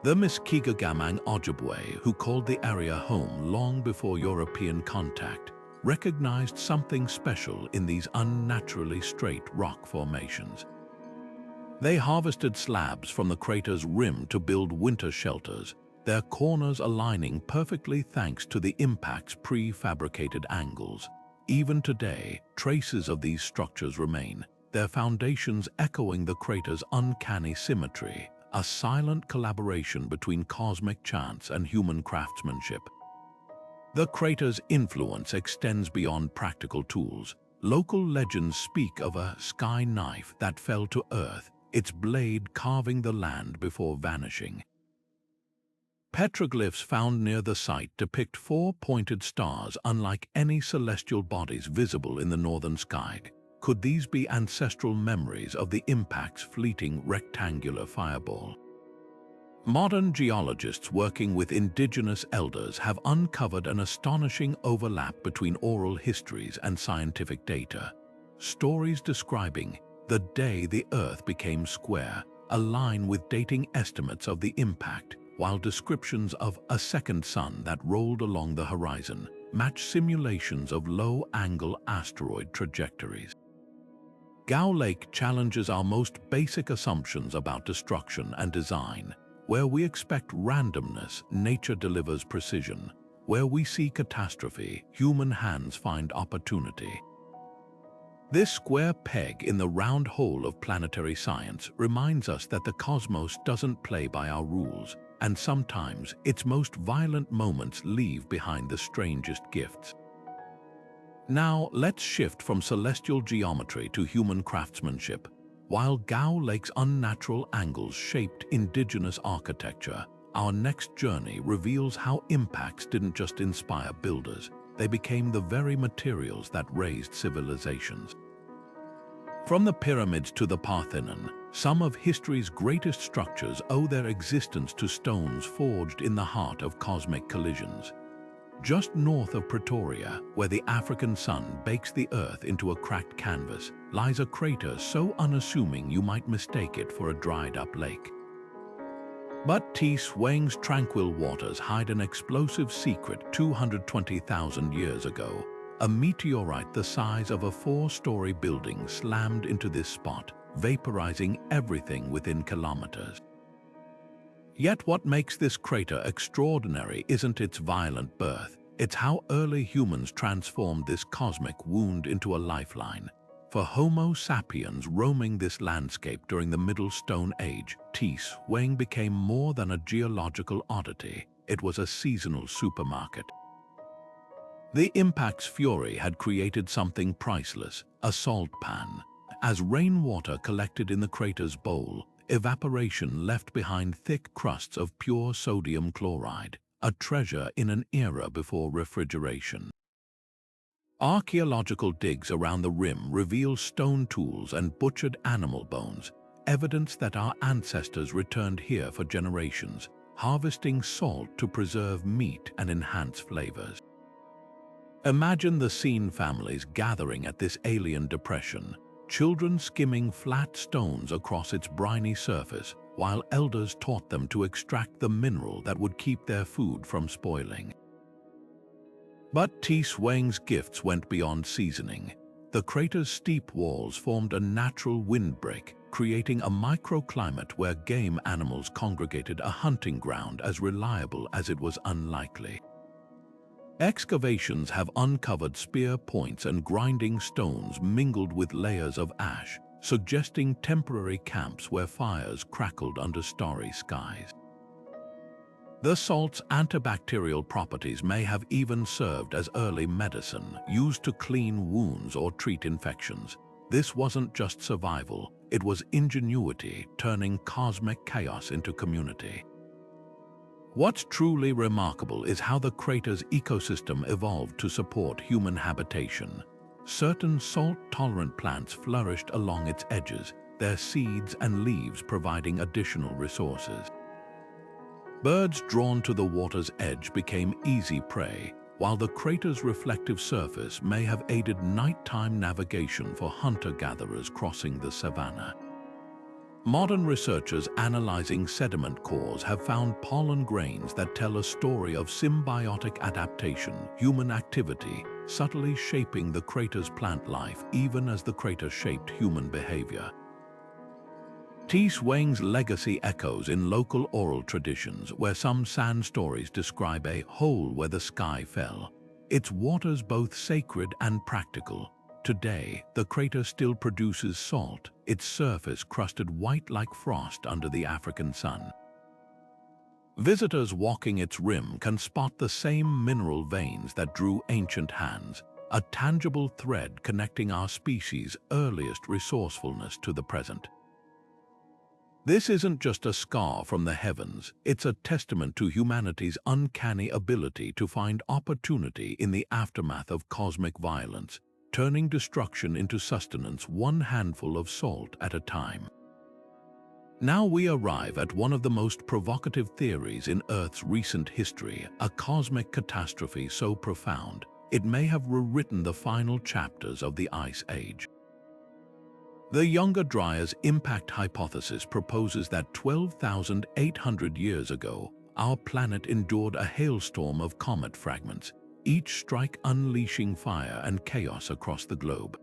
The Muskegee-Gamang Ojibwe, who called the area home long before European contact, recognized something special in these unnaturally straight rock formations. They harvested slabs from the crater's rim to build winter shelters, their corners aligning perfectly thanks to the impact's prefabricated angles. Even today, traces of these structures remain, their foundations echoing the crater's uncanny symmetry, a silent collaboration between cosmic chance and human craftsmanship. The crater's influence extends beyond practical tools. Local legends speak of a sky knife that fell to Earth, its blade carving the land before vanishing. Petroglyphs found near the site depict 4 pointed stars unlike any celestial bodies visible in the northern sky. Could these be ancestral memories of the impact's fleeting rectangular fireball? Modern geologists working with indigenous elders have uncovered an astonishing overlap between oral histories and scientific data. Stories describing the day the Earth became square align with dating estimates of the impact, while descriptions of a second sun that rolled along the horizon match simulations of low-angle asteroid trajectories. Gao Lake challenges our most basic assumptions about destruction and design. Where we expect randomness, nature delivers precision. Where we see catastrophe, human hands find opportunity. This square peg in the round hole of planetary science reminds us that the cosmos doesn't play by our rules, and sometimes its most violent moments leave behind the strangest gifts. Now, let's shift from celestial geometry to human craftsmanship. While Gao Lake's unnatural angles shaped indigenous architecture, our next journey reveals how impacts didn't just inspire builders, they became the very materials that raised civilizations. From the pyramids to the Parthenon, some of history's greatest structures owe their existence to stones forged in the heart of cosmic collisions. Just north of Pretoria, where the African sun bakes the Earth into a cracked canvas, lies a crater so unassuming you might mistake it for a dried-up lake. But T-Sweng's tranquil waters hide an explosive secret 220,000 years ago. A meteorite the size of a 4-story building slammed into this spot, vaporizing everything within kilometers. Yet what makes this crater extraordinary isn't its violent birth, it's how early humans transformed this cosmic wound into a lifeline. For Homo sapiens roaming this landscape during the Middle Stone Age, T-Sweng became more than a geological oddity. It was a seasonal supermarket. The impact's fury had created something priceless, a salt pan. As rainwater collected in the crater's bowl, evaporation left behind thick crusts of pure sodium chloride, a treasure in an era before refrigeration. Archaeological digs around the rim reveal stone tools and butchered animal bones, evidence that our ancestors returned here for generations, harvesting salt to preserve meat and enhance flavors. Imagine the scene: families gathering at this alien depression, children skimming flat stones across its briny surface, while elders taught them to extract the mineral that would keep their food from spoiling. But T-Sweng's gifts went beyond seasoning. The crater's steep walls formed a natural windbreak, creating a microclimate where game animals congregated, a hunting ground as reliable as it was unlikely. Excavations have uncovered spear points and grinding stones mingled with layers of ash, suggesting temporary camps where fires crackled under starry skies. The salt's antibacterial properties may have even served as early medicine, used to clean wounds or treat infections. This wasn't just survival, it was ingenuity, turning cosmic chaos into community. What's truly remarkable is how the crater's ecosystem evolved to support human habitation. Certain salt-tolerant plants flourished along its edges, their seeds and leaves providing additional resources. Birds drawn to the water's edge became easy prey, while the crater's reflective surface may have aided nighttime navigation for hunter-gatherers crossing the savanna. Modern researchers analyzing sediment cores have found pollen grains that tell a story of symbiotic adaptation, human activity, subtly shaping the crater's plant life even as the crater shaped human behavior. T-Sweng's legacy echoes in local oral traditions, where some sand stories describe a hole where the sky fell. Its waters both sacred and practical. Today, the crater still produces salt, its surface crusted white like frost under the African sun. Visitors walking its rim can spot the same mineral veins that drew ancient hands, a tangible thread connecting our species' earliest resourcefulness to the present. This isn't just a scar from the heavens, it's a testament to humanity's uncanny ability to find opportunity in the aftermath of cosmic violence, turning destruction into sustenance one handful of salt at a time. Now we arrive at one of the most provocative theories in Earth's recent history, a cosmic catastrophe so profound, it may have rewritten the final chapters of the Ice Age. The Younger Dryas impact hypothesis proposes that 12,800 years ago, our planet endured a hailstorm of comet fragments, each strike unleashing fire and chaos across the globe.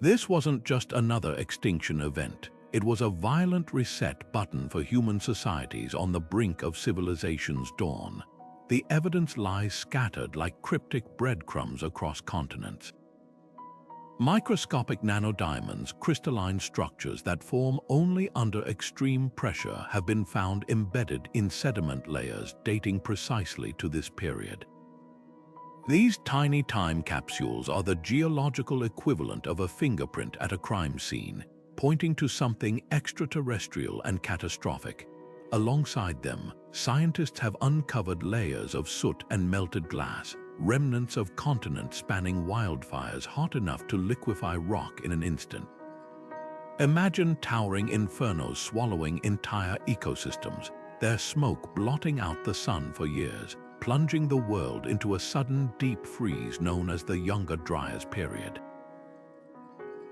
This wasn't just another extinction event, it was a violent reset button for human societies on the brink of civilization's dawn. The evidence lies scattered like cryptic breadcrumbs across continents. Microscopic nanodiamonds, crystalline structures that form only under extreme pressure, have been found embedded in sediment layers dating precisely to this period. These tiny time capsules are the geological equivalent of a fingerprint at a crime scene, pointing to something extraterrestrial and catastrophic. Alongside them, scientists have uncovered layers of soot and melted glass, remnants of continents spanning wildfires hot enough to liquefy rock in an instant. Imagine towering infernos swallowing entire ecosystems, their smoke blotting out the sun for years, plunging the world into a sudden deep freeze known as the Younger Dryas period.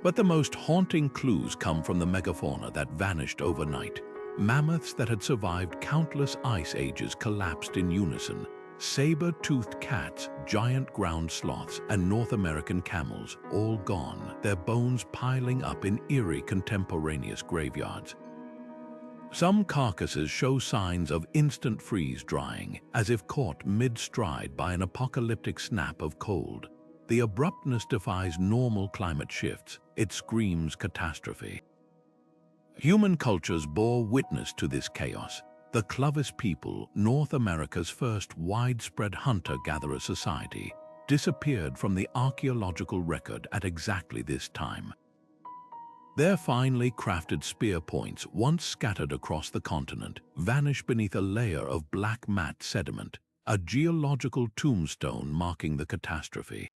But the most haunting clues come from the megafauna that vanished overnight. mammoths that had survived countless ice ages collapsed in unison. Saber-toothed cats, giant ground sloths, and North American camels, all gone, their bones piling up in eerie contemporaneous graveyards. Some carcasses show signs of instant freeze-drying, as if caught mid-stride by an apocalyptic snap of cold. The abruptness defies normal climate shifts. It screams catastrophe. Human cultures bore witness to this chaos. The Clovis people, North America's first widespread hunter-gatherer society, disappeared from the archaeological record at exactly this time. Their finely crafted spear points, once scattered across the continent, vanished beneath a layer of black matte sediment, a geological tombstone marking the catastrophe.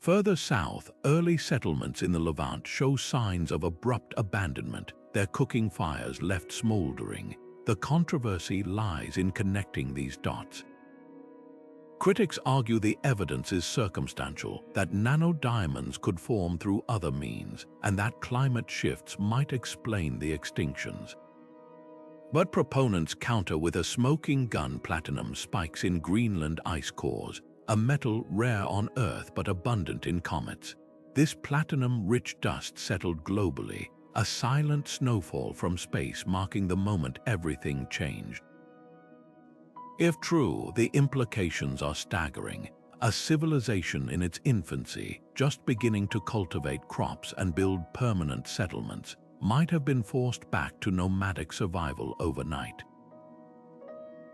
Further south, early settlements in the Levant show signs of abrupt abandonment, their cooking fires left smoldering. The controversy lies in connecting these dots. Critics argue the evidence is circumstantial, that nanodiamonds could form through other means, and that climate shifts might explain the extinctions. But proponents counter with a smoking gun: platinum spikes in Greenland ice cores, a metal rare on Earth but abundant in comets. This platinum-rich dust settled globally, a silent snowfall from space marking the moment everything changed. If true, the implications are staggering. A civilization in its infancy, just beginning to cultivate crops and build permanent settlements, might have been forced back to nomadic survival overnight.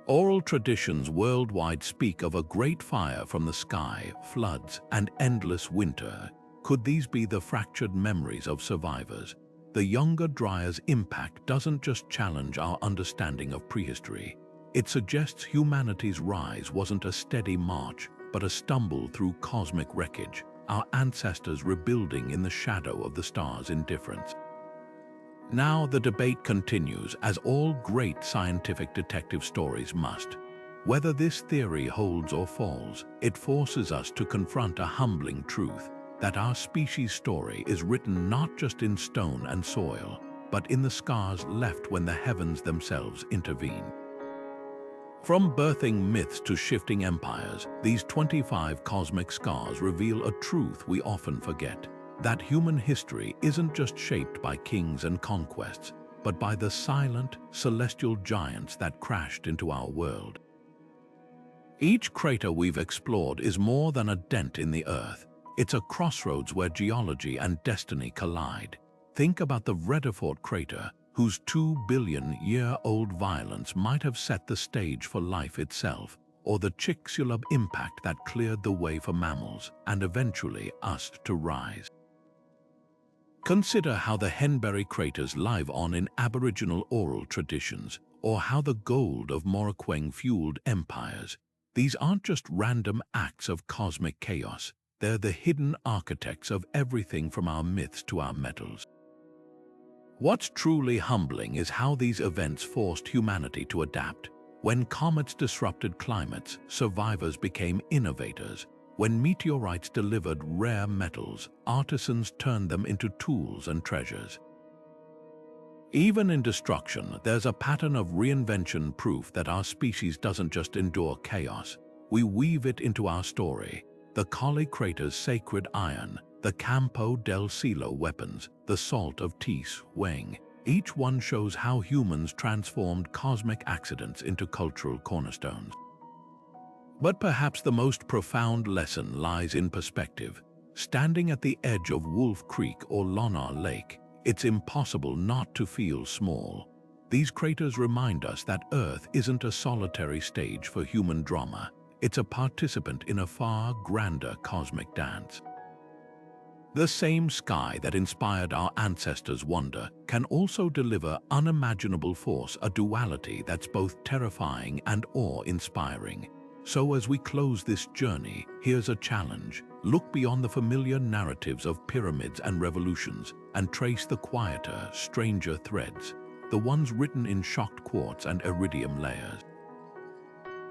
Oral traditions worldwide speak of a great fire from the sky, floods, and endless winter. Could these be the fractured memories of survivors? The Younger Dryas' impact doesn't just challenge our understanding of prehistory. It suggests humanity's rise wasn't a steady march, but a stumble through cosmic wreckage, our ancestors rebuilding in the shadow of the stars' indifference. Now the debate continues, as all great scientific detective stories must. Whether this theory holds or falls, it forces us to confront a humbling truth, that our species' story is written not just in stone and soil, but in the scars left when the heavens themselves intervene. From birthing myths to shifting empires, these 25 cosmic scars reveal a truth we often forget, that human history isn't just shaped by kings and conquests, but by the silent, celestial giants that crashed into our world. Each crater we've explored is more than a dent in the earth. It's a crossroads where geology and destiny collide. Think about the Vredefort crater, whose 2-billion-year-old violence might have set the stage for life itself, or the Chicxulub impact that cleared the way for mammals, and eventually us, to rise. Consider how the Henberry craters live on in Aboriginal oral traditions, or how the gold of Moraquin fueled empires. These aren't just random acts of cosmic chaos. They're the hidden architects of everything from our myths to our metals. What's truly humbling is how these events forced humanity to adapt. When comets disrupted climates, survivors became innovators. When meteorites delivered rare metals, artisans turned them into tools and treasures. Even in destruction, there's a pattern of reinvention, proof that our species doesn't just endure chaos. We weave it into our story. The Kaali crater's sacred iron, the Campo del Cielo weapons, the salt of T-Sweng. Each one shows how humans transformed cosmic accidents into cultural cornerstones. But perhaps the most profound lesson lies in perspective. Standing at the edge of Wolf Creek or Lonar Lake, it's impossible not to feel small. These craters remind us that Earth isn't a solitary stage for human drama. It's a participant in a far grander cosmic dance. The same sky that inspired our ancestors' wonder can also deliver unimaginable force, a duality that's both terrifying and awe-inspiring. So as we close this journey, here's a challenge. Look beyond the familiar narratives of pyramids and revolutions and trace the quieter, stranger threads, the ones written in shocked quartz and iridium layers.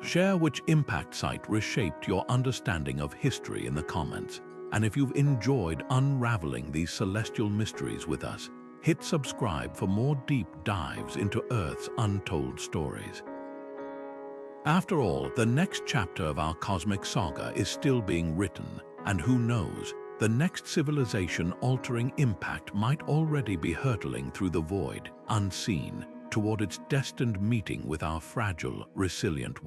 Share which impact site reshaped your understanding of history in the comments. And if you've enjoyed unraveling these celestial mysteries with us, Hit subscribe for more deep dives into Earth's untold stories. After all, the next chapter of our cosmic saga is still being written, and who knows, the next civilization-altering impact might already be hurtling through the void, unseen, toward its destined meeting with our fragile, resilient world.